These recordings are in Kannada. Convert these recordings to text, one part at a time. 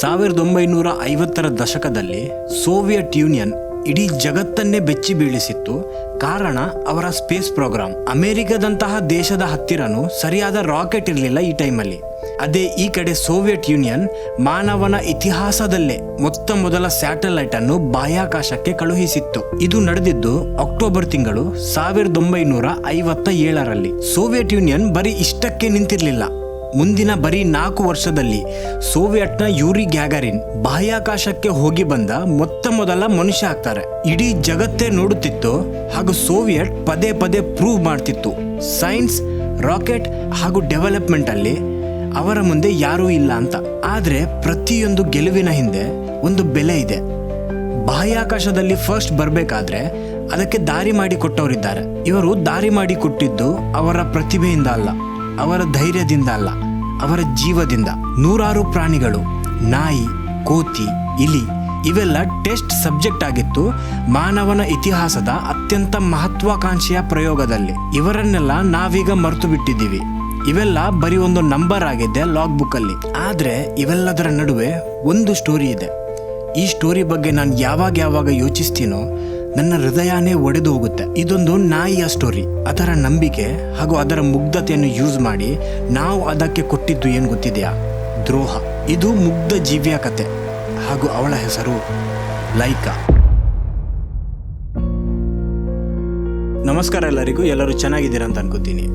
1950ರ ದಶಕದಲ್ಲಿ ಸೋವಿಯತ್ ಯೂನಿಯನ್ ಇಡೀ ಜಗತ್ತನ್ನೇ ಬೆಚ್ಚಿ ಬೀಳಿಸಿತ್ತು. ಕಾರಣ ಅವರ ಸ್ಪೇಸ್ ಪ್ರೋಗ್ರಾಮ್. ಅಮೆರಿಕದಂತಹ ದೇಶದ ಹತ್ತಿರನೂ ಸರಿಯಾದ ರಾಕೆಟ್ ಇರಲಿಲ್ಲ ಈ ಟೈಮಲ್ಲಿ. ಅದೇ ಈ ಕಡೆ ಸೋವಿಯತ್ ಯೂನಿಯನ್ ಮಾನವನ ಇತಿಹಾಸದಲ್ಲೇ ಮೊದಲ ಸ್ಯಾಟಲೈಟ್ ಅನ್ನು ಬಾಹ್ಯಾಕಾಶಕ್ಕೆ ಕಳುಹಿಸಿತ್ತು. ಇದು ನಡೆದಿದ್ದು ಅಕ್ಟೋಬರ್ ತಿಂಗಳು 1957ರಲ್ಲಿ. ಸೋವಿಯತ್ ಯೂನಿಯನ್ ಬರೀ ಇಷ್ಟಕ್ಕೆ ನಿಂತಿರ್ಲಿಲ್ಲ. ಮುಂದಿನ ಬರೀ 4 ವರ್ಷದಲ್ಲಿ ಸೋವಿಯಟ್ನ ಯೂರಿ ಗ್ಯಾಗರಿನ್ ಬಾಹ್ಯಾಕಾಶಕ್ಕೆ ಹೋಗಿ ಬಂದ ಮೊದಲ ಮನುಷ್ಯ ಆಗ್ತಾರೆ. ಇಡೀ ಜಗತ್ತೇ ನೋಡುತ್ತಿತ್ತು ಹಾಗೂ ಸೋವಿಯಟ್ ಪದೇ ಪದೇ ಪ್ರೂವ್ ಮಾಡ್ತಿತ್ತು ಸೈನ್ಸ್, ರಾಕೆಟ್ ಹಾಗೂ ಡೆವಲಪ್ಮೆಂಟ್ ಅಲ್ಲಿ ಅವರ ಮುಂದೆ ಯಾರೂ ಇಲ್ಲ ಅಂತ. ಆದ್ರೆ ಪ್ರತಿಯೊಂದು ಗೆಲುವಿನ ಹಿಂದೆ ಒಂದು ಬೆಲೆ ಇದೆ. ಬಾಹ್ಯಾಕಾಶದಲ್ಲಿ ಫಸ್ಟ್ ಬರಬೇಕಾದ್ರೆ ಅದಕ್ಕೆ ದಾರಿ ಮಾಡಿ ಕೊಟ್ಟವರಿದ್ದಾರೆ. ಇವರು ದಾರಿ ಮಾಡಿ ಕೊಟ್ಟಿದ್ದು ಅವರ ಪ್ರತಿಭೆಯಿಂದ ಅಲ್ಲ, ಅವರ ಧೈರ್ಯದಿಂದ ಅಲ್ಲ, ಅವರ ಜೀವದಿಂದ. 100 ಪ್ರಾಣಿಗಳು, ನಾಯಿ, ಕೋತಿ, ಇಲಿ ಇವೆಲ್ಲ ಟೆಸ್ಟ್ ಸಬ್ಜೆಕ್ಟ್ ಆಗಿತ್ತು ಮಾನವನ ಇತಿಹಾಸದ ಅತ್ಯಂತ ಮಹತ್ವಾಕಾಂಕ್ಷೆಯ ಪ್ರಯೋಗದಲ್ಲಿ. ಇವರನ್ನೆಲ್ಲ ನಾವೀಗ ಮರೆತು ಬಿಟ್ಟಿದ್ದೀವಿ. ಇವೆಲ್ಲ ಬರೀ ಒಂದು ನಂಬರ್ ಆಗಿದೆ ಲಾಗ್ ಬುಕ್ ಅಲ್ಲಿ. ಆದ್ರೆ ಇವೆಲ್ಲದರ ನಡುವೆ ಒಂದು ಸ್ಟೋರಿ ಇದೆ. ಈ ಸ್ಟೋರಿ ಬಗ್ಗೆ ನಾನು ಯಾವಾಗ ಯೋಚಿಸ್ತೀನೋ ನನ್ನ ಹೃದಯನೇ ಒಡೆದು ಹೋಗುತ್ತೆ. ಇದೊಂದು ನಾಯಿಯ ಸ್ಟೋರಿ. ಅದರ ನಂಬಿಕೆ ಹಾಗೂ ಅದರ ಮುಗ್ಧತೆಯನ್ನು ಯೂಸ್ ಮಾಡಿ ನಾವು ಅದಕ್ಕೆ ಕೊಟ್ಟಿದ್ದು ಏನು ಗೊತ್ತಿದೆಯಾ? ದ್ರೋಹ. ಇದು ಮುಗ್ಧ ಜೀವಿಯ ಕತೆ ಹಾಗೂ ಅವಳ ಹೆಸರು ಲೈಕಾ. ನಮಸ್ಕಾರ ಎಲ್ಲರಿಗೂ. ಎಲ್ಲರೂ ಚೆನ್ನಾಗಿದ್ದೀರಾ ಅಂತ ಅನ್ಕೋತೀನಿ.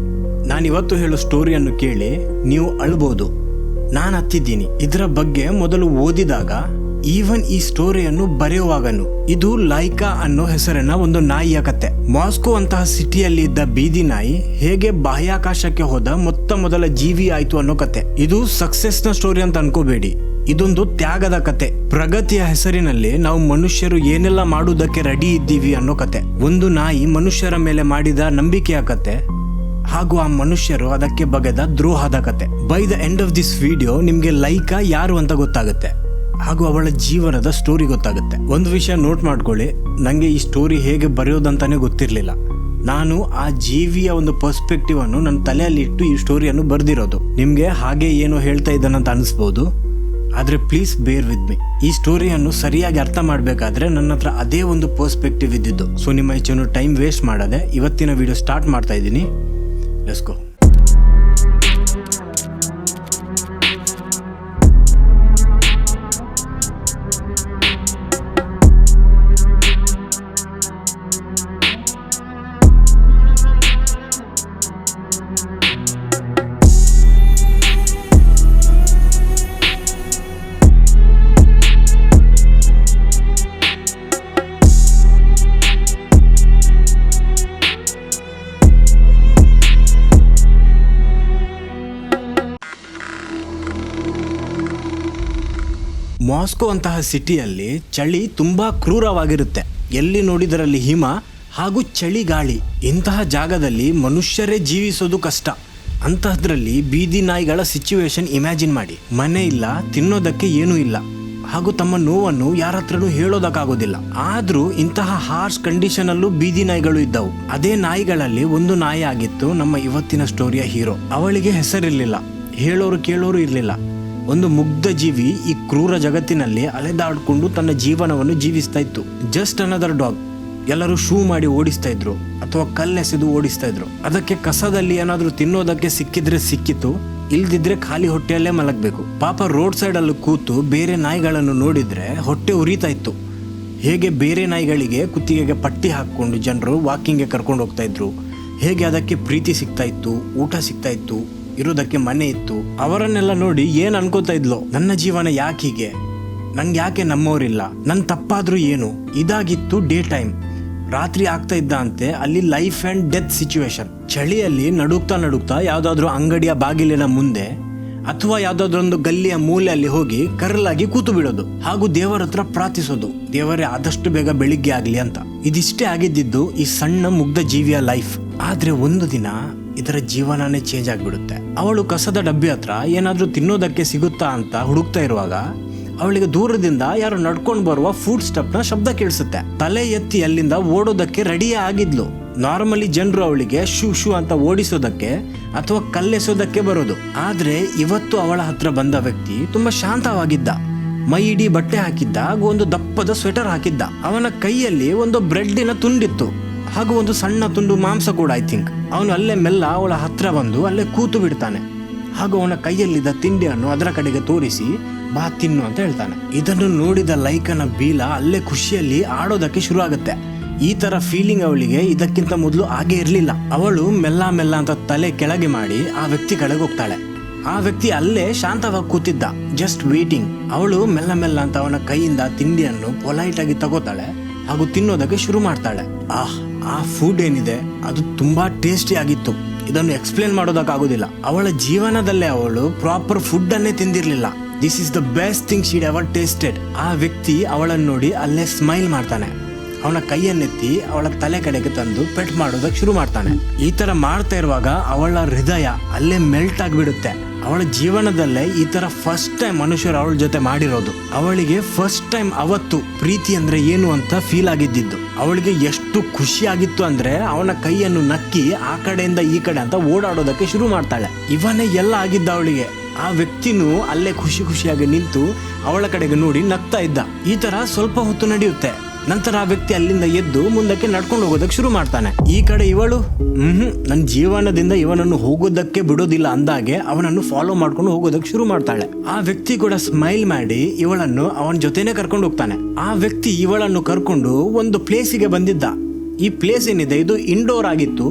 ನಾನಿವತ್ತು ಹೇಳೋ ಸ್ಟೋರಿಯನ್ನು ಕೇಳಿ ನೀವು ಅಳ್ಬೋದು. ನಾನು ಹತ್ತಿದ್ದೀನಿ. ಇದರ ಬಗ್ಗೆ ಮೊದಲು ಓದಿದಾಗ, ಈವನ್ ಈ ಸ್ಟೋರಿಯನ್ನು ಬರೆಯುವಾಗನು, ಇದು ಲೈಕಾ ಅನ್ನೋ ಹೆಸರಿನ ಒಂದು ನಾಯಿಯ ಕತೆ. ಮಾಸ್ಕೋ ಅಂತಹ ಸಿಟಿಯಲ್ಲಿ ಇದ್ದ ಬೀದಿ ನಾಯಿ ಹೇಗೆ ಬಾಹ್ಯಾಕಾಶಕ್ಕೆ ಹೋದ ಮೊದಲ ಜೀವಿ ಆಯ್ತು ಅನ್ನೋ ಕತೆ. ಇದು ಸಕ್ಸೆಸ್ ನ ಸ್ಟೋರಿ ಅಂತ ಅನ್ಕೋಬೇಡಿ. ಇದೊಂದು ತ್ಯಾಗದ ಕತೆ. ಪ್ರಗತಿಯ ಹೆಸರಿನಲ್ಲಿ ನಾವು ಮನುಷ್ಯರು ಏನೆಲ್ಲ ಮಾಡುವುದಕ್ಕೆ ರೆಡಿ ಇದ್ದೀವಿ ಅನ್ನೋ ಕತೆ. ಒಂದು ನಾಯಿ ಮನುಷ್ಯರ ಮೇಲೆ ಮಾಡಿದ ನಂಬಿಕೆಯ ಕತೆ ಹಾಗೂ ಆ ಮನುಷ್ಯರು ಅದಕ್ಕೆ ಬಗೆದ ದ್ರೋಹದ ಕತೆ. By the end of this video ನಿಮ್ಗೆ ಲೈಕಾ ಯಾರು ಅಂತ ಗೊತ್ತಾಗುತ್ತೆ ಹಾಗೂ ಅವಳ ಜೀವನದ ಸ್ಟೋರಿ ಗೊತ್ತಾಗುತ್ತೆ. ಒಂದು ವಿಷಯ ನೋಟ್ ಮಾಡ್ಕೊಳ್ಳಿ, ನಂಗೆ ಈ ಸ್ಟೋರಿ ಹೇಗೆ ಬರೆಯೋದಂತಾನೆ ಗೊತ್ತಿರಲಿಲ್ಲ. ನಾನು ಆ ಜೀವಿಯ ಒಂದು ಪರ್ಸ್ಪೆಕ್ಟಿವ್ ಅನ್ನು ನನ್ನ ತಲೆಯಲ್ಲಿ ಇಟ್ಟು ಈ ಸ್ಟೋರಿಯನ್ನು ಬರ್ದಿರೋದು. ನಿಮ್ಗೆ ಹಾಗೆ ಏನೋ ಹೇಳ್ತಾ ಇದ್ದಾನಂತ ಅನಿಸ್ಬೋದು, ಆದ್ರೆ ಪ್ಲೀಸ್ ಬೇರ್ ವಿತ್ ಮಿ. ಈ ಸ್ಟೋರಿಯನ್ನು ಸರಿಯಾಗಿ ಅರ್ಥ ಮಾಡ್ಬೇಕಾದ್ರೆ ನನ್ನ ಹತ್ರ ಅದೇ ಒಂದು ಪರ್ಸ್ಪೆಕ್ಟಿವ್ ಇದ್ದಿದ್ದು. ಸೊ ನಿಮ್ಮ ಹೆಚ್ಚು ಟೈಮ್ ವೇಸ್ಟ್ ಮಾಡದೆ ಇವತ್ತಿನ ವಿಡಿಯೋ ಸ್ಟಾರ್ಟ್ ಮಾಡ್ತಾ ಇದ್ದೀನಿ. Let's go. ಮಾಸ್ಕೋ ಅಂತಹ ಸಿಟಿಯಲ್ಲಿ ಚಳಿ ತುಂಬಾ ಕ್ರೂರವಾಗಿರುತ್ತೆ. ಎಲ್ಲಿ ನೋಡಿದರಲ್ಲಿ ಹಿಮ ಹಾಗೂ ಚಳಿ ಗಾಳಿ. ಇಂತಹ ಜಾಗದಲ್ಲಿ ಮನುಷ್ಯರೇ ಜೀವಿಸೋದು ಕಷ್ಟ. ಅಂತಹದ್ರಲ್ಲಿ ಬೀದಿ ನಾಯಿಗಳ ಸಿಚುವೇಶನ್ ಇಮ್ಯಾಜಿನ್ ಮಾಡಿ. ಮನೆ ಇಲ್ಲ, ತಿನ್ನೋದಕ್ಕೆ ಏನೂ ಇಲ್ಲ ಹಾಗೂ ತಮ್ಮ ನೋವನ್ನು ಯಾರ ಹತ್ರನೂ ಹೇಳೋದಕ್ಕಾಗೋದಿಲ್ಲ. ಆದ್ರೂ ಇಂತಹ ಹಾರ್ಶ್ ಕಂಡೀಷನ್ ಅಲ್ಲೂ ಬೀದಿ ನಾಯಿಗಳು ಇದ್ದವು. ಅದೇ ನಾಯಿಗಳಲ್ಲಿ ಒಂದು ನಾಯಿ ಆಗಿತ್ತು ನಮ್ಮ ಇವತ್ತಿನ ಸ್ಟೋರಿಯ ಹೀರೋ. ಅವಳಿಗೆ ಹೆಸರಿರ್ಲಿಲ್ಲ, ಹೇಳೋರು ಕೇಳೋರು ಇರ್ಲಿಲ್ಲ. ಒಂದು ಮುಗ್ಧ ಜೀವಿ ಈ ಕ್ರೂರ ಜಗತ್ತಿನಲ್ಲಿ ಅಲೆದಾಡ್ಕೊಂಡು ತನ್ನ ಜೀವನವನ್ನು ಜೀವಿಸ್ತಾ ಇತ್ತು. Just another dog. ಎಲ್ಲರೂ ಶೂ ಮಾಡಿ ಓಡಿಸ್ತಾ ಇದ್ರು ಅಥವಾ ಕಲ್ಲೆಸೆದು ಓಡಿಸ್ತಾ ಇದ್ರು. ಅದಕ್ಕೆ ಕಸದಲ್ಲಿ ಏನಾದ್ರೂ ತಿನ್ನೋದಕ್ಕೆ ಸಿಕ್ಕಿದ್ರೆ ಸಿಕ್ಕಿತು, ಇಲ್ದಿದ್ರೆ ಖಾಲಿ ಹೊಟ್ಟೆಯಲ್ಲೇ ಮಲಗಬೇಕು. ಪಾಪ ರೋಡ್ ಸೈಡ್ ಅಲ್ಲಿ ಕೂತು ಬೇರೆ ನಾಯಿಗಳನ್ನು ನೋಡಿದ್ರೆ ಹೊಟ್ಟೆ ಉರಿತಾ ಇತ್ತು. ಹೇಗೆ ಬೇರೆ ನಾಯಿಗಳಿಗೆ ಕುತ್ತಿಗೆಗೆ ಪಟ್ಟಿ ಹಾಕೊಂಡು ಜನರು ವಾಕಿಂಗ್ಗೆ ಕರ್ಕೊಂಡು ಹೋಗ್ತಾ ಇದ್ರು, ಹೇಗೆ ಅದಕ್ಕೆ ಪ್ರೀತಿ ಸಿಗ್ತಾ ಇತ್ತು, ಊಟ ಸಿಗ್ತಾ ಇತ್ತು, ಇರೋದಕ್ಕೆ ಮನೆ ಇತ್ತು. ಅವರನ್ನೆಲ್ಲ ನೋಡಿ ಏನ್ ಅನ್ಕೋತಾ ಇದ್ಲು, ನನ್ನ ಜೀವನ ಯಾಕೆ ಹೀಗೆ, ನಂಗೆ ಯಾಕೆ ನಮ್ಮವರಿಲ್ಲ, ನನ್ ತಪ್ಪಾದ್ರೂ ಏನು. ಇದಾಗಿತ್ತು ಡೇ ಟೈಮ್. ರಾತ್ರಿ ಆಗ್ತಾ ಇದ್ದ ಅಂತೆ ಅಲ್ಲಿ ಲೈಫ್ ಅಂಡ್ ಡೆತ್ ಸಿಚುವೇಶನ್. ಚಳಿಯಲ್ಲಿ ನಡುಕ್ತಾ ಯಾವ್ದಾದ್ರು ಅಂಗಡಿಯ ಬಾಗಿಲಿನ ಮುಂದೆ ಅಥವಾ ಯಾವ್ದಾದ್ರೊಂದು ಗಲ್ಲಿಯ ಮೂಲೆಯಲ್ಲಿ ಹೋಗಿ ಕರ್ಲಾಗಿ ಕೂತು ಬಿಡೋದು ಹಾಗೂ ದೇವರ ಹತ್ರ ಪ್ರಾರ್ಥಿಸೋದು, ದೇವರೇ ಆದಷ್ಟು ಬೇಗ ಬೆಳಿಗ್ಗೆ ಆಗ್ಲಿ ಅಂತ. ಇದಿಷ್ಟೇ ಆಗಿದ್ದು ಈ ಸಣ್ಣ ಮುಗ್ಧ ಜೀವಿಯ ಲೈಫ್. ಆದ್ರೆ ಒಂದು ದಿನ ಇದರ ಜೀವನನೇ ಚೇಂಜ್ ಆಗಿಬಿಡುತ್ತೆ. ಅವಳು ಕಸದ ಡಬ್ಬಿ ಹತ್ರ ಏನಾದ್ರೂ ತಿನ್ನೋದಕ್ಕೆ ಸಿಗುತ್ತಾ ಅಂತ ಹುಡುಕ್ತಾ ಇರುವಾಗ ಅವಳಿಗೆ ದೂರದಿಂದ ಯಾರು ನಡ್ಕೊಂಡು ಬರುವ ಫುಡ್ ಸ್ಟೆಪ್ ನ ಶಬ್ದ ಕೇಳಿಸುತ್ತೆ. ತಲೆ ಎತ್ತಿ ಅಲ್ಲಿಂದ ಓಡೋದಕ್ಕೆ ರೆಡಿಯೇ ಆಗಿದ್ಲು. ನಾರ್ಮಲಿ ಜನರು ಅವಳಿಗೆ ಶೂ ಅಂತ ಓಡಿಸೋದಕ್ಕೆ ಅಥವಾ ಕಲ್ಲೆಸೋದಕ್ಕೆ ಬರೋದು. ಆದ್ರೆ ಇವತ್ತು ಅವಳ ಹತ್ರ ಬಂದ ವ್ಯಕ್ತಿ ತುಂಬಾ ಶಾಂತವಾಗಿದ್ದ. ಮೈ ಇಡೀ ಬಟ್ಟೆ ಹಾಕಿದ್ದ ಹಾಗೂ ಒಂದು ದಪ್ಪದ ಸ್ವೆಟರ್ ಹಾಕಿದ್ದ. ಅವನ ಕೈಯಲ್ಲಿ ಒಂದು ಬ್ರೆಡ್ಡಿನ ತುಂಡಿತ್ತು ಹಾಗೂ ಒಂದು ಸಣ್ಣ ತುಂಡು ಮಾಂಸ ಕೂಡ. ಐ ಥಿಂಕ್ ಅವನು ಅಲ್ಲೇ ಮೆಲ್ಲ ಅವಳ ಹತ್ರ ಬಂದು ಅಲ್ಲೇ ಕೂತು ಬಿಡ್ತಾನೆ ಹಾಗೂ ಅವನ ಕೈಯಲ್ಲಿದ್ದ ತಿಂಡಿಯನ್ನು ಅದರ ಕಡೆಗೆ ತೋರಿಸಿ ಬಾ ತಿನ್ನು ಅಂತ ಹೇಳ್ತಾನೆ. ಇದನ್ನು ನೋಡಿದ ಲೈಕನ ಬೀಲ ಅಲ್ಲೇ ಖುಷಿಯಲ್ಲಿ ಆಡೋದಕ್ಕೆ ಶುರು ಆಗುತ್ತೆ. ಈ ತರ ಫೀಲಿಂಗ್ ಅವಳಿಗೆ ಇದಕ್ಕಿಂತ ಮೊದಲು ಆಗೇ ಇರ್ಲಿಲ್ಲ. ಅವಳು ಮೆಲ್ಲ ಮೆಲ್ಲ ಅಂತ ತಲೆ ಕೆಳಗೆ ಮಾಡಿ ಆ ವ್ಯಕ್ತಿ ಕಡೆಗೆ ಹೋಗ್ತಾಳೆ. ಆ ವ್ಯಕ್ತಿ ಅಲ್ಲೇ ಶಾಂತವಾಗಿ ಕೂತಿದ್ದ, ಜಸ್ಟ್ ವೇಟಿಂಗ್. ಅವಳು ಮೆಲ್ಲ ಮೆಲ್ಲ ಅಂತ ಅವನ ಕೈಯಿಂದ ತಿಂಡಿಯನ್ನು ಪೊಲೈಟ್ ಆಗಿ ತಗೋತಾಳೆ ಹಾಗೂ ತಿನ್ನೋದಕ್ಕೆ ಶುರು ಮಾಡ್ತಾಳೆ. ಆ ಫುಡ್ ಏನಿದೆ ಅದು ತುಂಬಾ ಟೇಸ್ಟಿ ಆಗಿತ್ತು. ಇದನ್ನು ಎಕ್ಸ್ಪ್ಲೇನ್ ಮಾಡೋದಕ್ಕಾಗೋದಿಲ್ಲ. ಅವಳ ಜೀವನದಲ್ಲೇ ಅವಳು ಪ್ರಾಪರ್ ಫುಡ್ ಅನ್ನೇ ತಿಂದಿರ್ಲಿಲ್ಲ. This is the best thing she'd ever tasted. ಆ ವ್ಯಕ್ತಿ ಅವಳನ್ನು ನೋಡಿ ಅಲ್ಲೇ ಸ್ಮೈಲ್ ಮಾಡ್ತಾನೆ. ಅವನ ಕೈಯನ್ನೆತ್ತಿ ಅವಳ ತಲೆ ಕಡೆಗೆ ತಂದು ಪೆಟ್ ಮಾಡೋದಕ್ಕೆ ಶುರು ಮಾಡ್ತಾನೆ. ಈ ತರ ಮಾಡ್ತಾ ಇರುವಾಗ ಅವಳ ಹೃದಯ ಅಲ್ಲೇ ಮೆಲ್ಟ್ ಆಗಿಬಿಡುತ್ತೆ. ಅವಳ ಜೀವನದಲ್ಲೇ ಈ ತರ ಫಸ್ಟ್ ಟೈಮ್ ಮನುಷ್ಯರು ಅವಳ ಜೊತೆ ಮಾಡಿರೋದು. ಅವಳಿಗೆ ಫಸ್ಟ್ ಟೈಮ್ ಅವತ್ತು ಪ್ರೀತಿ ಅಂದ್ರೆ ಏನು ಅಂತ ಫೀಲ್ ಆಗಿದ್ದು. ಅವಳಿಗೆ ಎಷ್ಟು ಖುಷಿ ಆಗಿತ್ತು ಅಂದ್ರೆ ಅವನ ಕೈಯನ್ನು ನಕ್ಕಿ ಆ ಕಡೆಯಿಂದ ಈ ಕಡೆ ಅಂತ ಓಡಾಡೋದಕ್ಕೆ ಶುರು ಮಾಡ್ತಾಳೆ. ಇವನೇ ಎಲ್ಲ ಆಗಿದ್ದ ಅವಳಿಗೆ. ಆ ವ್ಯಕ್ತಿನೂ ಅಲ್ಲೇ ಖುಷಿ ಖುಷಿಯಾಗಿ ನಿಂತು ಅವಳ ಕಡೆಗೆ ನೋಡಿ ನಗ್ತಾ ಇದ್ದ. ಈ ತರ ಸ್ವಲ್ಪ ಹೊತ್ತು ನಡೆಯುತ್ತೆ. ನಂತರ ಆ ವ್ಯಕ್ತಿ ಅಲ್ಲಿಂದ ಎದ್ದು ಮುಂದಕ್ಕೆ ನಡ್ಕೊಂಡು ಹೋಗೋದಕ್ಕೆ ಶುರು ಮಾಡ್ತಾನೆ. ಈ ಕಡೆ ಇವಳು ನನ್ನ ಜೀವನದಿಂದ ಇವನನ್ನು ಹೋಗೋದಕ್ಕೆ ಬಿಡೋದಿಲ್ಲ ಅಂದಾಗೆ ಅವನನ್ನು ಫಾಲೋ ಮಾಡ್ಕೊಂಡು ಹೋಗೋದಕ್ಕೆ ಶುರು ಮಾಡ್ತಾಳೆ. ಆ ವ್ಯಕ್ತಿ ಕೂಡ ಸ್ಮೈಲ್ ಮಾಡಿ ಇವಳನ್ನು ಅವನ ಜೊತೆನೆ ಕರ್ಕೊಂಡು ಹೋಗ್ತಾನೆ. ಆ ವ್ಯಕ್ತಿ ಇವಳನ್ನು ಕರ್ಕೊಂಡು ಒಂದು ಪ್ಲೇಸಿಗೆ ಬಂದಿದ್ದ. ಈ ಪ್ಲೇಸ್ ಏನಿದೆ ಇದು ಇಂಡೋರ್ ಆಗಿತ್ತು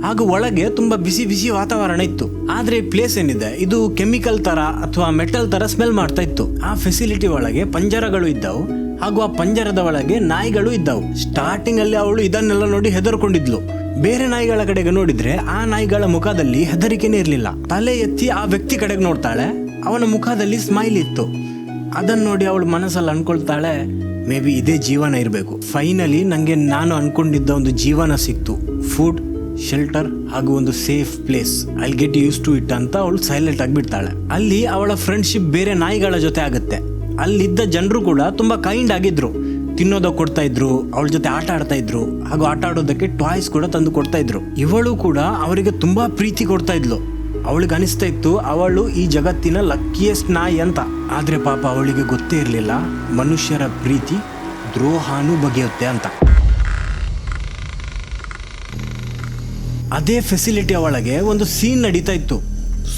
ಹಾಗೂ ಒಳಗೆ ತುಂಬಾ ಬಿಸಿ ಬಿಸಿ ವಾತಾವರಣ ಇತ್ತು. ಆದ್ರೆ ಈ ಪ್ಲೇಸ್ ಏನಿದೆ ಇದು ಕೆಮಿಕಲ್ ತರ ಅಥವಾ ಮೆಟಲ್ ತರ ಸ್ಮೆಲ್ ಮಾಡ್ತಾ ಇತ್ತು. ಆ ಫೆಸಿಲಿಟಿ ಒಳಗೆ ಪಂಜರಗಳು ಇದ್ದವು ಹಾಗೂ ಆ ಪಂಜರದ ಒಳಗೆ ನಾಯಿಗಳು ಇದ್ದವು. ಸ್ಟಾರ್ಟಿಂಗ್ ಅಲ್ಲಿ ಅವಳು ಇದನ್ನೆಲ್ಲ ನೋಡಿ ಹೆದರ್ಕೊಂಡಿದ್ಲು. ಬೇರೆ ನಾಯಿಗಳ ಕಡೆಗೆ ನೋಡಿದ್ರೆ ಆ ನಾಯಿಗಳ ಮುಖದಲ್ಲಿ ಹೆದರಿಕೆನೇ ಇರ್ಲಿಲ್ಲ. ತಲೆ ಎತ್ತಿ ಆ ವ್ಯಕ್ತಿ ಕಡೆಗೆ ನೋಡ್ತಾಳೆ. ಅವನ ಮುಖದಲ್ಲಿ ಸ್ಮೈಲ್ ಇತ್ತು. ಅದನ್ನ ನೋಡಿ ಅವಳು ಮನಸ್ಸಲ್ಲಿ ಅನ್ಕೊಳ್ತಾಳೆ, ಮೇ ಬಿ ಇದೇ ಜೀವನ ಇರಬೇಕು. ಫೈನಲಿ ನಂಗೆ ನಾನು ಅನ್ಕೊಂಡಿದ್ದ ಒಂದು ಜೀವನ ಸಿಕ್ತು. ಫುಡ್, ಶೆಲ್ಟರ್ ಹಾಗೂ ಒಂದು safe place. I get use to it ಅಂತ ಅವಳು ಸೈಲೆಂಟ್ ಆಗಿಬಿಡ್ತಾಳೆ. ಅಲ್ಲಿ ಅವಳ ಫ್ರೆಂಡ್ಶಿಪ್ ಬೇರೆ ನಾಯಿಗಳ ಜೊತೆ ಆಗುತ್ತೆ. ಅಲ್ಲಿದ್ದ ಜನರು ಕೂಡ ತುಂಬಾ ಕೈಂಡ್ ಆಗಿದ್ರು. ತಿನ್ನೋದಕ್ಕೆ ಕೊಡ್ತಾ ಇದ್ರು, ಅವಳ ಜೊತೆ ಆಟ ಆಡ್ತಾ ಇದ್ರು ಹಾಗೂ ಆಟ ಆಡೋದಕ್ಕೆ ಟಾಯ್ಸ್ ಕೂಡ ತಂದು ಕೊಡ್ತಾ ಇದ್ರು. ಇವಳು ಕೂಡ ಅವರಿಗೆ ತುಂಬಾ ಪ್ರೀತಿ ಕೊಡ್ತಾ ಇದ್ಲು. ಅವಳಿಗೆ ಅನಿಸ್ತಾ ಇತ್ತು ಅವಳು ಈ ಜಗತ್ತಿನ ಲಕ್ಕಿಯೆಸ್ಟ್ ನಾಯಿ ಅಂತ. ಆದ್ರೆ ಪಾಪ ಅವಳಿಗೆ ಗೊತ್ತೇ ಇರಲಿಲ್ಲ ಮನುಷ್ಯರ ಪ್ರೀತಿ ದ್ರೋಹಾನು ಬಗೆಯುತ್ತೆ ಅಂತ. ಅದೇ ಫೆಸಿಲಿಟಿ ಒಳಗೆ ಒಂದು ಸೀನ್ ನಡೀತಾ ಇತ್ತು.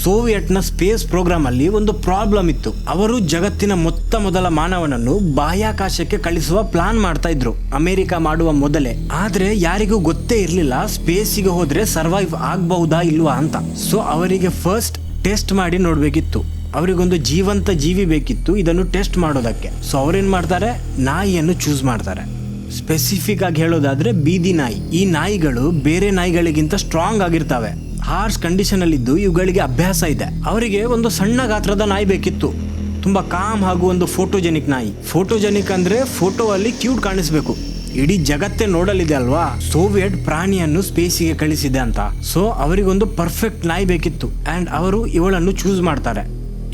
ಸೋವಿಯಟ್ನ ಸ್ಪೇಸ್ ಪ್ರೋಗ್ರಾಮ್ ಅಲ್ಲಿ ಒಂದು ಪ್ರಾಬ್ಲಮ್ ಇತ್ತು. ಅವರು ಜಗತ್ತಿನ ಮೊದಲ ಮಾನವನನ್ನು ಬಾಹ್ಯಾಕಾಶಕ್ಕೆ ಕಳಿಸುವ ಪ್ಲಾನ್ ಮಾಡ್ತಾ ಇದ್ರು, ಅಮೆರಿಕ ಮಾಡುವ ಮೊದಲೇ. ಆದ್ರೆ ಯಾರಿಗೂ ಗೊತ್ತೇ ಇರ್ಲಿಲ್ಲ ಸ್ಪೇಸಿಗೆ ಹೋದ್ರೆ ಸರ್ವೈವ್ ಆಗಬಹುದಾ ಇಲ್ವಾ ಅಂತ. ಸೊ ಅವರಿಗೆ ಫಸ್ಟ್ ಟೆಸ್ಟ್ ಮಾಡಿ ನೋಡ್ಬೇಕಿತ್ತು. ಅವರಿಗೊಂದು ಜೀವಂತ ಜೀವಿ ಬೇಕಿತ್ತು ಇದನ್ನು ಟೆಸ್ಟ್ ಮಾಡೋದಕ್ಕೆ. ಸೊ ಅವ್ರೇನ್ ಮಾಡ್ತಾರೆ, ನಾಯಿಯನ್ನು ಚೂಸ್ ಮಾಡ್ತಾರೆ. ಸ್ಪೆಸಿಫಿಕ್ ಆಗಿ ಹೇಳೋದಾದ್ರೆ ಬೀದಿ ನಾಯಿ. ಈ ನಾಯಿಗಳು ಬೇರೆ ನಾಯಿಗಳಿಗಿಂತ ಸ್ಟ್ರಾಂಗ್ ಆಗಿರ್ತವೆ. ಹಾರ್ಸ್ ಕಂಡೀಷನ್ ಅಲ್ಲಿದ್ದು ಇವುಗಳಿಗೆ ಅಭ್ಯಾಸ ಇದೆ. ಅವರಿಗೆ ಒಂದು ಸಣ್ಣ ಗಾತ್ರದ ನಾಯಿ ಬೇಕಿತ್ತು, ತುಂಬಾ ಕಾಮ್ ಹಾಗೂ ಒಂದು ಫೋಟೋಜೆನಿಕ್ ನಾಯಿ. ಫೋಟೋಜೆನಿಕ್ ಅಂದ್ರೆ ಫೋಟೋ ಅಲ್ಲಿ ಕ್ಯೂಟ್ ಕಾಣಿಸ್ಬೇಕು. ಇಡೀ ಜಗತ್ತೇ ನೋಡಲಿದೆ ಅಲ್ವಾ ಸೋವಿಯಟ್ ಪ್ರಾಣಿಯನ್ನು ಸ್ಪೇಸಿಗೆ ಕಳಿಸಿದೆ ಅಂತ. ಸೊ ಅವರಿಗೊಂದು ಪರ್ಫೆಕ್ಟ್ ನಾಯಿ ಬೇಕಿತ್ತು. ಅಂಡ್ ಅವರು ಇವಳನ್ನು ಚೂಸ್ ಮಾಡ್ತಾರೆ.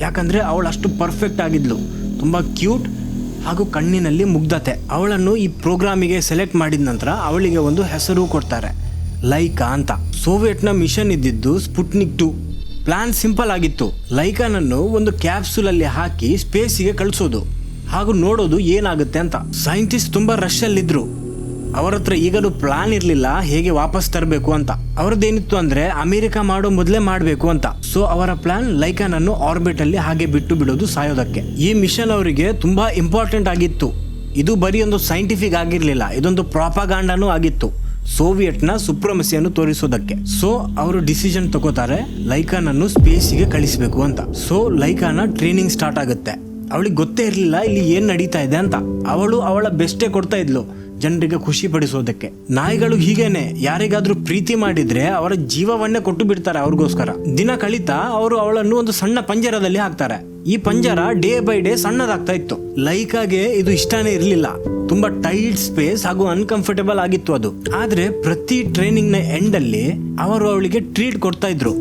ಯಾಕಂದ್ರೆ ಅವಳು ಅಷ್ಟು ಪರ್ಫೆಕ್ಟ್ ಆಗಿದ್ಲು, ತುಂಬಾ ಕ್ಯೂಟ್ ಹಾಗೂ ಕಣ್ಣಿನಲ್ಲಿ ಮುಗ್ಧತೆ. ಅವಳನ್ನು ಈ ಪ್ರೋಗ್ರಾಮಿಗೆ ಸೆಲೆಕ್ಟ್ ಮಾಡಿದ ನಂತರ ಅವಳಿಗೆ ಒಂದು ಹೆಸರು ಕೊಡ್ತಾರೆ, ಲೈಕಾ ಅಂತ. ಸೋವಿಯಟ್ನ ಮಿಷನ್ ಇದ್ದಿದ್ದು ಸ್ಪುಟ್ನಿಕ್ 2. ಪ್ಲಾನ್ ಸಿಂಪಲ್ ಆಗಿತ್ತು. ಲೈಕಾನನ್ನು ಒಂದು ಕ್ಯಾಪ್ಸೂಲ್ ಅಲ್ಲಿ ಹಾಕಿ ಸ್ಪೇಸಿಗೆ ಕಳಿಸೋದು ಹಾಗೂ ನೋಡೋದು ಏನಾಗುತ್ತೆ ಅಂತ. ಸೈಂಟಿಸ್ಟ್ ತುಂಬಾ ರಶ್ ಅಲ್ಲಿದ್ರು. ಅವರ ಹತ್ರ ಈಗಲೂ ಪ್ಲಾನ್ ಇರ್ಲಿಲ್ಲ ಹೇಗೆ ವಾಪಸ್ ತರಬೇಕು ಅಂತ. ಅವ್ರದ್ದೇನಿತ್ತು ಅಂದ್ರೆ ಅಮೆರಿಕ ಮಾಡೋ ಮೊದಲೇ ಮಾಡಬೇಕು ಅಂತ. ಸೊ ಅವರ ಪ್ಲಾನ್ ಲೈಕಾನನ್ನು ಆರ್ಬಿಟ್ ಅಲ್ಲಿ ಹಾಗೆ ಬಿಟ್ಟು ಬಿಡೋದು ಸಾಯೋದಕ್ಕೆ. ಈ ಮಿಷನ್ ಅವರಿಗೆ ತುಂಬಾ ಇಂಪಾರ್ಟೆಂಟ್ ಆಗಿತ್ತು. ಇದು ಬರೀ ಒಂದು ಸೈಂಟಿಫಿಕ್ ಆಗಿರ್ಲಿಲ್ಲ, ಇದೊಂದು ಪ್ರಾಪಗಾಂಡನೂ ಆಗಿತ್ತು, ಸೋವಿಯಟ್ನ ಸುಪ್ರಮಸಿಯನ್ನು ತೋರಿಸೋದಕ್ಕೆ. ಸೊ ಅವರು ಡಿಸಿಷನ್ ತಗೋತಾರೆ ಲೈಕಾನನ್ನು ಸ್ಪೇಸಿಗೆ ಕಳಿಸಬೇಕು ಅಂತ. ಸೊ ಲೈಕಾನ ಟ್ರೈನಿಂಗ್ ಸ್ಟಾರ್ಟ್ ಆಗುತ್ತೆ. ಅವಳಿಗೆ ಗೊತ್ತೇ ಇರಲಿಲ್ಲ ಇಲ್ಲಿ ಏನ್ ನಡೀತಾ ಇದೆ ಅಂತ. ಅವಳು ಅವಳ ಬೆಸ್ಟೇ ಕೊಡ್ತಾ ಇದ್ಲು ಜನರಿಗೆ ಖುಷಿ ಪಡಿಸೋದಕ್ಕೆ. ನಾಯಿಗಳು ಹೀಗೇನೆ, ಯಾರಿಗಾದ್ರೂ ಪ್ರೀತಿ ಮಾಡಿದ್ರೆ ಅವರ ಜೀವವನ್ನೇ ಕೊಟ್ಟು ಬಿಡ್ತಾರೆ ಅವ್ರಿಗೋಸ್ಕರ. ದಿನ ಕಳೀತಾ ಅವರು ಅವಳನ್ನು ಒಂದು ಸಣ್ಣ ಪಂಜರದಲ್ಲಿ ಹಾಕ್ತಾರೆ. ಈ ಪಂಜರ ಡೇ ಬೈ ಡೇ ಸಣ್ಣದಾಗ್ತಾ ಇತ್ತು. ಲೈಕಾಗೆ ಇದು ಇಷ್ಟನೇ ಇರಲಿಲ್ಲ. ತುಂಬಾ ಟೈಟ್ ಸ್ಪೇಸ್ ಹಾಗೂ ಅನ್ಕಂಫರ್ಟೇಬಲ್ ಆಗಿತ್ತು ಅದು. ಆದ್ರೆ ಪ್ರತಿ ಟ್ರೈನಿಂಗ್ ನ ಎಂಡ್ ಅಲ್ಲಿ ಅವರು ಅವಳಿಗೆ ಟ್ರೀಟ್ ಕೊಡ್ತಾ ಇದ್ರು.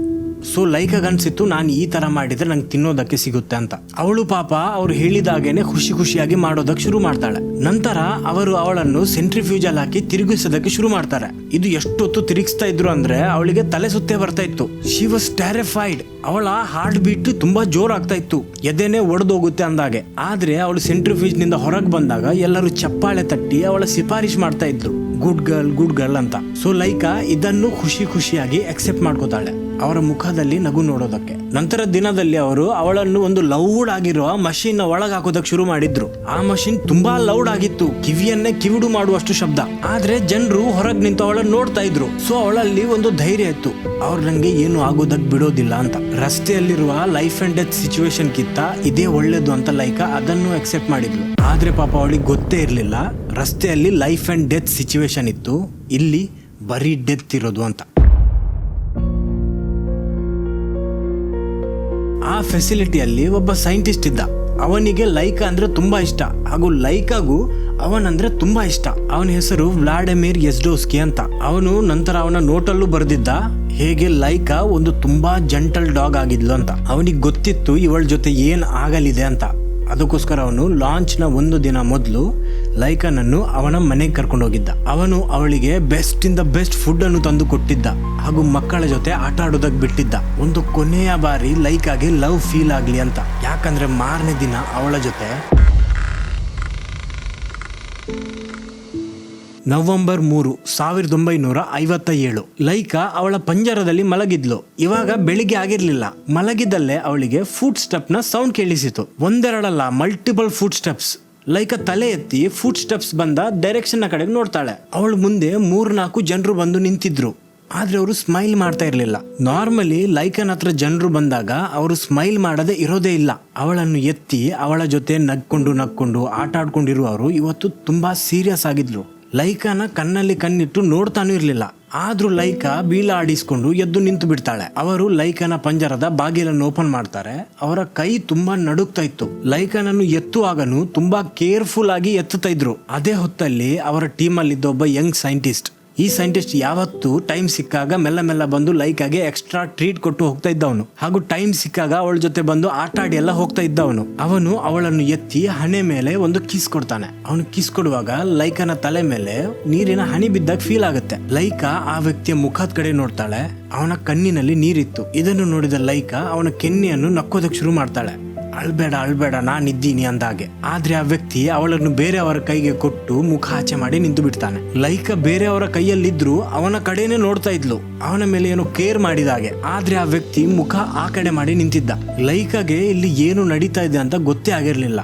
ಸೊ ಲೈಕಾಗ್ ಅನ್ಸಿತ್ತು ನಾನು ಈ ತರ ಮಾಡಿದ್ರೆ ನಂಗೆ ತಿನ್ನೋದಕ್ಕೆ ಸಿಗುತ್ತೆ ಅಂತ. ಅವಳು ಪಾಪ ಅವ್ರು ಹೇಳಿದಾಗೇನೆ ಖುಷಿಯಾಗಿ ಮಾಡೋದಕ್ಕೆ ಶುರು ಮಾಡ್ತಾಳೆ. ನಂತರ ಅವರು ಅವಳನ್ನು ಸೆಂಟ್ರಿಫ್ಯೂಜಲ್ ಹಾಕಿ ತಿರುಗಿಸೋದಕ್ಕೆ ಶುರು ಮಾಡ್ತಾರೆ. ಇದು ಎಷ್ಟೊತ್ತು ತಿರುಗಿಸ್ತಾ ಇದ್ರು ಅಂದ್ರೆ ಅವಳಿಗೆ ತಲೆ ಸುತ್ತೇ ಬರ್ತಾ ಇತ್ತು. She was terrified. ಅವಳ ಹಾರ್ಟ್ ಬೀಟ್ ತುಂಬಾ ಜೋರಾಗ್ತಾ ಇತ್ತು, ಎದೆನೆ ಒಡೆದೋಗುತ್ತೆ ಅಂದಾಗೆ. ಆದ್ರೆ ಅವಳು ಸೆಂಟ್ರಿಫ್ಯೂಜ್ ನಿಂದ ಹೊರಗೆ ಬಂದಾಗ ಎಲ್ಲರೂ ಚಪ್ಪಾಳೆ ತಟ್ಟಿ ಅವಳ ಸಿಫಾರಿಶ್ ಮಾಡ್ತಾ ಇದ್ರು, ಗುಡ್ ಗರ್ಲ್ ಅಂತ. ಸೊ ಲೈಕಾ ಇದನ್ನು ಖುಷಿಯಾಗಿ ಅಕ್ಸೆಪ್ಟ್ ಮಾಡ್ಕೋತಾಳೆ, ಅವರ ಮುಖದಲ್ಲಿ ನಗು ನೋಡೋದಕ್ಕೆ. ನಂತರ ದಿನದಲ್ಲಿ ಅವರು ಅವಳನ್ನು ಒಂದು ಲೌಡ್ ಆಗಿರುವ ಮಷೀನ್ ಒಳಗೆ ಹಾಕೋದಕ್ಕೆ ಶುರು ಮಾಡಿದ್ರು. ಆ ಮಷೀನ್ ತುಂಬಾ ಲೌಡ್ ಆಗಿತ್ತು, ಕಿವಿಯನ್ನೇ ಕಿವಿಡು ಮಾಡುವಷ್ಟು ಶಬ್ದ. ಆದ್ರೆ ಜನರು ಹೊರಗೆ ನಿಂತು ಅವಳನ್ನು ನೋಡ್ತಾ ಇದ್ರು. ಸೊ ಅವಳಲ್ಲಿ ಒಂದು ಧೈರ್ಯ ಇತ್ತು, ಅವ್ರು ನಂಗೆ ಏನು ಆಗೋದಕ್ಕೆ ಬಿಡೋದಿಲ್ಲ ಅಂತ. ರಸ್ತೆಯಲ್ಲಿರುವ ಲೈಫ್ ಅಂಡ್ ಡೆತ್ ಸಿಚುವೇಶನ್ ಕಿಂತ ಇದೇ ಒಳ್ಳೇದು ಅಂತ ಲೈಕಾ ಅದನ್ನು ಅಕ್ಸೆಪ್ಟ್ ಮಾಡಿದ್ಲು. ಆದ್ರೆ ಪಾಪ ಅವಳಿಗೆ ಗೊತ್ತೇ ಇರ್ಲಿಲ್ಲ, ರಸ್ತೆಯಲ್ಲಿ ಲೈಫ್ ಅಂಡ್ ಡೆತ್ ಸಿಚುವೇಶನ್ ಇತ್ತು, ಇಲ್ಲಿ ಬರೀ ಡೆತ್ ಇರೋದು ಅಂತ. ಆ ಫೆಸಿಲಿಟಿಯಲ್ಲಿ ಒಬ್ಬ ಸೈಂಟಿಸ್ಟ್ ಇದ್ದ. ಅವನಿಗೆ ಲೈಕಾ ಅಂದ್ರೆ ತುಂಬಾ ಇಷ್ಟ, ಹಾಗೂ ಲೈಕಾಗೂ ಅವನಂದ್ರೆ ತುಂಬಾ ಇಷ್ಟ. ಅವನ ಹೆಸರು ವ್ಲಾಡಿಮಿರ್ ಯೆಜ್ಡೋವ್ಸ್ಕಿ ಅಂತ. ಅವನು ನಂತರ ಅವನ ನೋಟಲ್ಲೂ ಬರೆದಿದ್ದ ಹೇಗೆ ಲೈಕಾ ಒಂದು ತುಂಬಾ ಜೆಂಟಲ್ ಡಾಗ್ ಆಗಿದ್ಲು ಅಂತ. ಅವನಿಗೆ ಗೊತ್ತಿತ್ತು ಇವಳ ಜೊತೆ ಏನ್ ಆಗಲಿದೆ ಅಂತ. ಅದಕ್ಕೋಸ್ಕರ ಅವನು ಲಾಂಚ್ ನ ಒಂದು ದಿನ ಮೊದಲು ಲೈಕಾನನ್ನು ಅವನ ಮನೆಗೆ ಕರ್ಕೊಂಡು ಹೋಗಿದ್ದ. ಅವನು ಅವಳಿಗೆ best in the best food ಅನ್ನು ತಂದು ಕೊಟ್ಟಿದ್ದ, ಹಾಗೂ ಮಕ್ಕಳ ಜೊತೆ ಆಟ ಆಡೋದಕ್ಕೆ ಬಿಟ್ಟಿದ್ದ. ಒಂದು ಕೊನೆಯ ಬಾರಿ ಲೈಕಾಗೆ ಲವ್ ಫೀಲ್ ಆಗ್ಲಿ ಅಂತ. ಯಾಕಂದ್ರೆ ಮಾರನೇ ದಿನ ಅವಳ ಜೊತೆ ನವೆಂಬರ್ 3, 1957 ಲೈಕಾ ಅವಳ ಪಂಜರದಲ್ಲಿ ಮಲಗಿದ್ಲು. ಇವಾಗ ಬೆಳಿಗ್ಗೆ ಆಗಿರ್ಲಿಲ್ಲ. ಮಲಗಿದ್ದಲ್ಲೇ ಅವಳಿಗೆ ಫುಟ್ ಸ್ಟೆಪ್ ನ ಸೌಂಡ್ ಕೇಳಿಸಿತು. ಒಂದೆರಡಲ್ಲ, ಮಲ್ಟಿಪಲ್ ಫುಟ್ ಸ್ಟೆಪ್ಸ್. ಲೈಕಾ ತಲೆ ಎತ್ತಿ ಫುಟ್ ಸ್ಟೆಪ್ಸ್ ಬಂದ ಡೈರೆಕ್ಷನ್ ನ ಕಡೆಗೆ ನೋಡ್ತಾಳೆ. ಅವಳ ಮುಂದೆ 3-4 ಜನರು ಬಂದು ನಿಂತಿದ್ರು. ಆದ್ರೆ ಅವರು ಸ್ಮೈಲ್ ಮಾಡ್ತಾ ಇರ್ಲಿಲ್ಲ. ನಾರ್ಮಲಿ ಲೈಕನ್ ಹತ್ರ ಜನರು ಬಂದಾಗ ಅವರು ಸ್ಮೈಲ್ ಮಾಡದೆ ಇರೋದೇ ಇಲ್ಲ. ಅವಳನ್ನು ಎತ್ತಿ ಅವಳ ಜೊತೆ ನಕ್ಕೊಂಡು ಆಟ ಆಡ್ಕೊಂಡಿರುವವರು ಇವತ್ತು ತುಂಬಾ ಸೀರಿಯಸ್ ಆಗಿದ್ಲು. ಲೈಕಾನ ಕಣ್ಣಲ್ಲಿ ಕಣ್ಣಿಟ್ಟು ನೋಡ್ತಾನೂ ಇರ್ಲಿಲ್ಲ. ಆದ್ರೂ ಲೈಕಾ ಬೀಲ ಆಡಿಸ್ಕೊಂಡು ಎದ್ದು ನಿಂತು ಬಿಡ್ತಾಳೆ. ಅವರು ಲೈಕನ ಪಂಜರದ ಬಾಗಿಲನ್ನು ಓಪನ್ ಮಾಡ್ತಾರೆ. ಅವರ ಕೈ ತುಂಬಾ ನಡುಗ್ತಾ ಇತ್ತು. ಲೈಕನನ್ನು ಎತ್ತುವಾಗನು ತುಂಬಾ ಕೇರ್ಫುಲ್ ಆಗಿ ಎತ್ತುತ್ತಾ ಇದ್ರು. ಅದೇ ಹೊತ್ತಲ್ಲಿ ಅವರ ಟೀಮ್ ಅಲ್ಲಿ ಇದ್ದ ಒಬ್ಬ ಯಂಗ್ ಸೈಂಟಿಸ್ಟ್. ಈ ಸೈಂಟಿಸ್ಟ್ ಯಾವತ್ತು ಟೈಮ್ ಸಿಕ್ಕಾಗ ಮೆಲ್ಲ ಬಂದು ಲೈಕಾಗೆ ಎಕ್ಸ್ಟ್ರಾ ಟ್ರೀಟ್ ಕೊಟ್ಟು ಹೋಗ್ತಾ ಇದ್ದವನು, ಹಾಗೂ ಟೈಮ್ ಸಿಕ್ಕಾಗ ಅವಳ ಜೊತೆ ಬಂದು ಆಟ ಆಡಿ ಎಲ್ಲ ಹೋಗ್ತಾ ಇದ್ದವನು. ಅವನು ಅವಳನ್ನು ಎತ್ತಿ ಹಣೆ ಮೇಲೆ ಒಂದು ಕಿಸ್ ಕೊಡ್ತಾನೆ. ಅವನು ಕಿಸ್ ಕೊಡುವಾಗ ಲೈಕನ ತಲೆ ಮೇಲೆ ನೀರಿನ ಹನಿ ಬಿದ್ದಾಗ ಫೀಲ್ ಆಗುತ್ತೆ. ಲೈಕಾ ಆ ವ್ಯಕ್ತಿಯ ಮುಖದ ಕಡೆ ನೋಡ್ತಾಳೆ. ಅವನ ಕಣ್ಣಿನಲ್ಲಿ ನೀರಿತ್ತು. ಇದನ್ನು ನೋಡಿದ ಲೈಕಾ ಅವನ ಕೆನ್ನೆಯನ್ನು ನಕ್ಕೋದಕ್ಕೆ ಶುರು ಮಾಡ್ತಾಳೆ. ಅಳ್ಬೇಡ ನಾನಿದ್ದೀನಿ ಅಂದಾಗೆ. ಆದ್ರೆ ಆ ವ್ಯಕ್ತಿ ಅವಳನ್ನು ಬೇರೆಯವರ ಕೈಗೆ ಕೊಟ್ಟು ಮುಖ ಆಚೆ ಮಾಡಿ ನಿಂತು ಬಿಡ್ತಾನೆ. ಲೈಕಾ ಬೇರೆಯವರ ಕೈಯಲ್ಲಿದ್ರು ಅವನ ಕಡೆನೆ ನೋಡ್ತಾ ಇದ್ಲು, ಅವನ ಮೇಲೆ ಏನೋ ಕೇರ್ ಮಾಡಿದಾಗೆ. ಆದ್ರೆ ಆ ವ್ಯಕ್ತಿ ಮುಖ ಆ ಕಡೆ ಮಾಡಿ ನಿಂತಿದ್ದ. ಲೈಕಾಗೆ ಇಲ್ಲಿ ಏನು ನಡೀತಾ ಇದೆ ಅಂತ ಗೊತ್ತೇ ಆಗಿರ್ಲಿಲ್ಲ.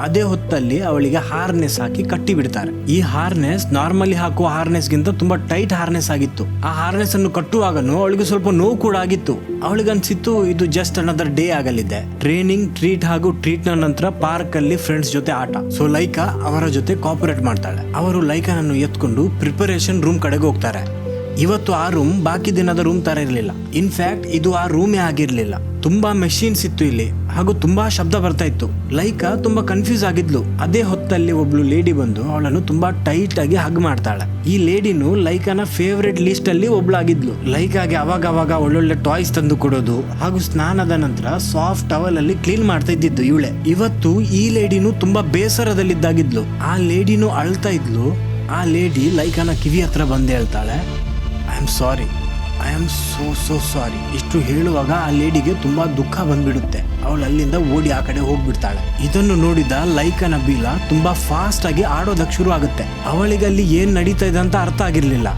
ಅದೇ ಹೊತ್ತಲ್ಲಿ ಅವಳಿಗೆ ಹಾರ್ನೆಸ್ ಹಾಕಿ ಕಟ್ಟಿ ಬಿಡ್ತಾರೆ. ಈ ಹಾರ್ನೆಸ್ ನಾರ್ಮಲಿ ಹಾಕುವ ಹಾರ್ನೆಸ್ ಗಿಂತ ತುಂಬಾ ಟೈಟ್ ಹಾರ್ನೆಸ್ ಆಗಿತ್ತು. ಆ ಹಾರ್ನೆಸ್ ಅನ್ನು ಕಟ್ಟುವಾಗನು ಅವಳಿಗೆ ಸ್ವಲ್ಪ ನೋವು ಕೂಡ ಆಗಿತ್ತು. ಅವಳಿಗನ್ಸಿತ್ತು ಇದು ಜಸ್ಟ್ ಅನದರ್ ಡೇ ಆಗಲಿದೆ. ಟ್ರೈನಿಂಗ್, ಟ್ರೀಟ್ ಹಾಗೂ ಟ್ರೀಟ್ ನ ನಂತರ ಪಾರ್ಕ್ ಅಲ್ಲಿ ಫ್ರೆಂಡ್ಸ್ ಜೊತೆ ಆಟ. ಸೊ ಲೈಕಾ ಅವರ ಜೊತೆ ಕೋಆಪರೇಟ್ ಮಾಡ್ತಾಳೆ. ಅವರು ಲೈಕಾನನ್ನು ಎತ್ಕೊಂಡು ಪ್ರಿಪರೇಷನ್ ರೂಮ್ ಕಡೆಗೆ ಹೋಗ್ತಾರೆ. ಇವತ್ತು ಆ ರೂಮ್ ಬಾಕಿ ದಿನದ ರೂಮ್ ತರ ಇರಲಿಲ್ಲ. ಇನ್ಫ್ಯಾಕ್ಟ್ ಇದು ಆ ರೂಮೇ ಆಗಿರ್ಲಿಲ್ಲ. ತುಂಬಾ ಮೆಷಿನ್ಸ್ ಇತ್ತು ಇಲ್ಲಿ, ಹಾಗೂ ತುಂಬಾ ಶಬ್ದ ಬರ್ತಾ ಇತ್ತು. ಲೈಕಾ ತುಂಬಾ ಕನ್ಫ್ಯೂಸ್ ಆಗಿದ್ಲು. ಅದೇ ಹೊತ್ತಲ್ಲಿ ಒಬ್ಳು ಲೇಡಿ ಬಂದು ಅವಳನ್ನು ತುಂಬಾ ಟೈಟ್ ಆಗಿ ಹಗ್ ಮಾಡ್ತಾಳೆ. ಈ ಲೇಡಿನು ಲೈಕಾನ ಫೇವ್ರೆಟ್ ಲಿಸ್ಟ್ ಅಲ್ಲಿ ಒಬ್ಳಾಗಿದ್ಲು. ಲೈಕಾಗೆ ಅವಾಗ ಒಳ್ಳೊಳ್ಳೆ ಟಾಯ್ಸ್ ತಂದು ಕೊಡೋದು, ಹಾಗೂ ಸ್ನಾನದ ನಂತರ ಸಾಫ್ಟ್ ಟವಲ್ ಅಲ್ಲಿ ಕ್ಲೀನ್ ಮಾಡ್ತಾ ಇದ್ದಿದ್ದು ಇವಳೆ. ಇವತ್ತು ಈ ಲೇಡಿನು ತುಂಬಾ ಬೇಸರದಲ್ಲಿದ್ದಾಗಿದ್ಲು. ಆ ಲೇಡಿನು ಅಳ್ತಾ ಇದ್ಲು. ಆ ಲೇಡಿ ಲೈಕಾನ ಕಿವಿ ಹತ್ರ ಬಂದು ಹೇಳ್ತಾಳೆ, ಐ ಆಮ್ ಸೋ ಸಾರಿ. ಇಷ್ಟು ಹೇಳುವಾಗ ಆ ಲೇಡಿಗೆ ತುಂಬಾ ದುಃಖ ಬಂದ್ಬಿಡುತ್ತೆ. ಅವಳು ಅಲ್ಲಿಂದ ಓಡಿ ಆ ಕಡೆ ಹೋಗ್ಬಿಡ್ತಾಳೆ. ಇದನ್ನು ನೋಡಿದ ಲೈಕನ ಬೀಲ ತುಂಬಾ ಫಾಸ್ಟ್ ಆಗಿ ಆಡೋದಕ್ಕೆ ಶುರು ಆಗುತ್ತೆ. ಅವಳಿಗೆ ಅಲ್ಲಿ ಏನ್ ನಡೀತಾ ಇದೆ ಅಂತ ಅರ್ಥ ಆಗಿರ್ಲಿಲ್ಲ.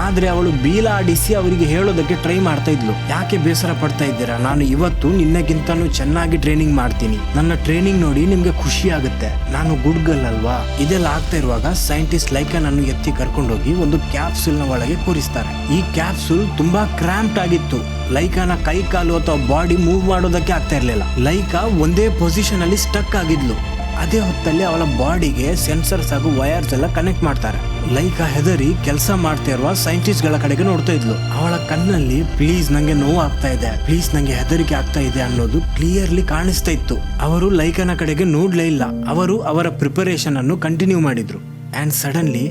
ಆದ್ರೆ ಅವಳು ಬೀಲ ಆಡಿಸಿ ಅವರಿಗೆ ಹೇಳೋದಕ್ಕೆ ಟ್ರೈ ಮಾಡ್ತಾ ಇದ್ಲು. ಯಾಕೆ ಬೇಸರ ಪಡ್ತಾ ಇದ್ದೀರಾ? ನಾನು ಇವತ್ತು ನಿನ್ನಗಿಂತನೂ ಚೆನ್ನಾಗಿ ಟ್ರೈನಿಂಗ್ ಮಾಡ್ತೀನಿ. ನನ್ನ ಟ್ರೈನಿಂಗ್ ನೋಡಿ ನಿಮ್ಗೆ ಖುಷಿ ಆಗುತ್ತೆ. ನಾನು ಗುಡ್ ಗರ್ಲ್ ಅಲ್ವಾ? ಇದೆಲ್ಲ ಆಗ್ತಾ ಇರುವಾಗ ಸೈಂಟಿಸ್ಟ್ ಲೈಕನನ್ನು ಎತ್ತಿ ಕರ್ಕೊಂಡೋಗಿ ಒಂದು ಕ್ಯಾಪ್ಸೂಲ್ ನ ಒಳಗೆ ಕೂರಿಸ್ತಾರೆ. ಈ ಕ್ಯಾಪ್ಸೂಲ್ ತುಂಬಾ ಕ್ರಾಂಪ್ಟ್ ಆಗಿತ್ತು. ಲೈಕಾನ ಕೈ ಕಾಲು ಅಥವಾ ಬಾಡಿ ಮೂವ್ ಮಾಡೋದಕ್ಕೆ ಆಗ್ತಾ ಇರ್ಲಿಲ್ಲ. ಲೈಕಾ ಒಂದೇ ಪೊಸಿಷನ್ ಅಲ್ಲಿ ಸ್ಟಕ್ ಆಗಿದ್ಲು. ಅದೇ ಹೊತ್ತಲ್ಲಿ ಅವಳ ಬಾಡಿಗೆ ಸೆನ್ಸರ್ಸ್ ಹಾಗೂ ವೈರ್ಸ್ ಎಲ್ಲ ಕನೆಕ್ಟ್ ಮಾಡ್ತಾರೆ. ಲೈಕಾ ಹೆದರಿ ಕೆಲಸ ಮಾಡ್ತಾ ಇರುವ ಸೈಂಟಿಸ್ಟ್ ಗಳ ಕಡೆಗೆ ನೋಡ್ತಾ ಇದ್ಲು. ಅವಳ ಕಣ್ಣಲ್ಲಿ ಪ್ಲೀಸ್ ನಂಗೆ ನೋವು ಆಗ್ತಾ ಇದೆ, ಪ್ಲೀಸ್ ನಂಗೆ ಹೆದರಿಕೆ ಆಗ್ತಾ ಇದೆ ಅನ್ನೋದು ಕ್ಲಿಯರ್ಲಿ ಕಾಣಿಸ್ತಾ ಇತ್ತು. ಅವರು ಲೈಕನ ಕಡೆಗೆ ನೋಡ್ಲೇ ಇಲ್ಲ. ಅವರು ಅವರ ಪ್ರಿಪರೇಷನ್ ಅನ್ನು ಕಂಟಿನ್ಯೂ ಮಾಡಿದ್ರು. ಅಂಡ್ ಸಡನ್ಲಿ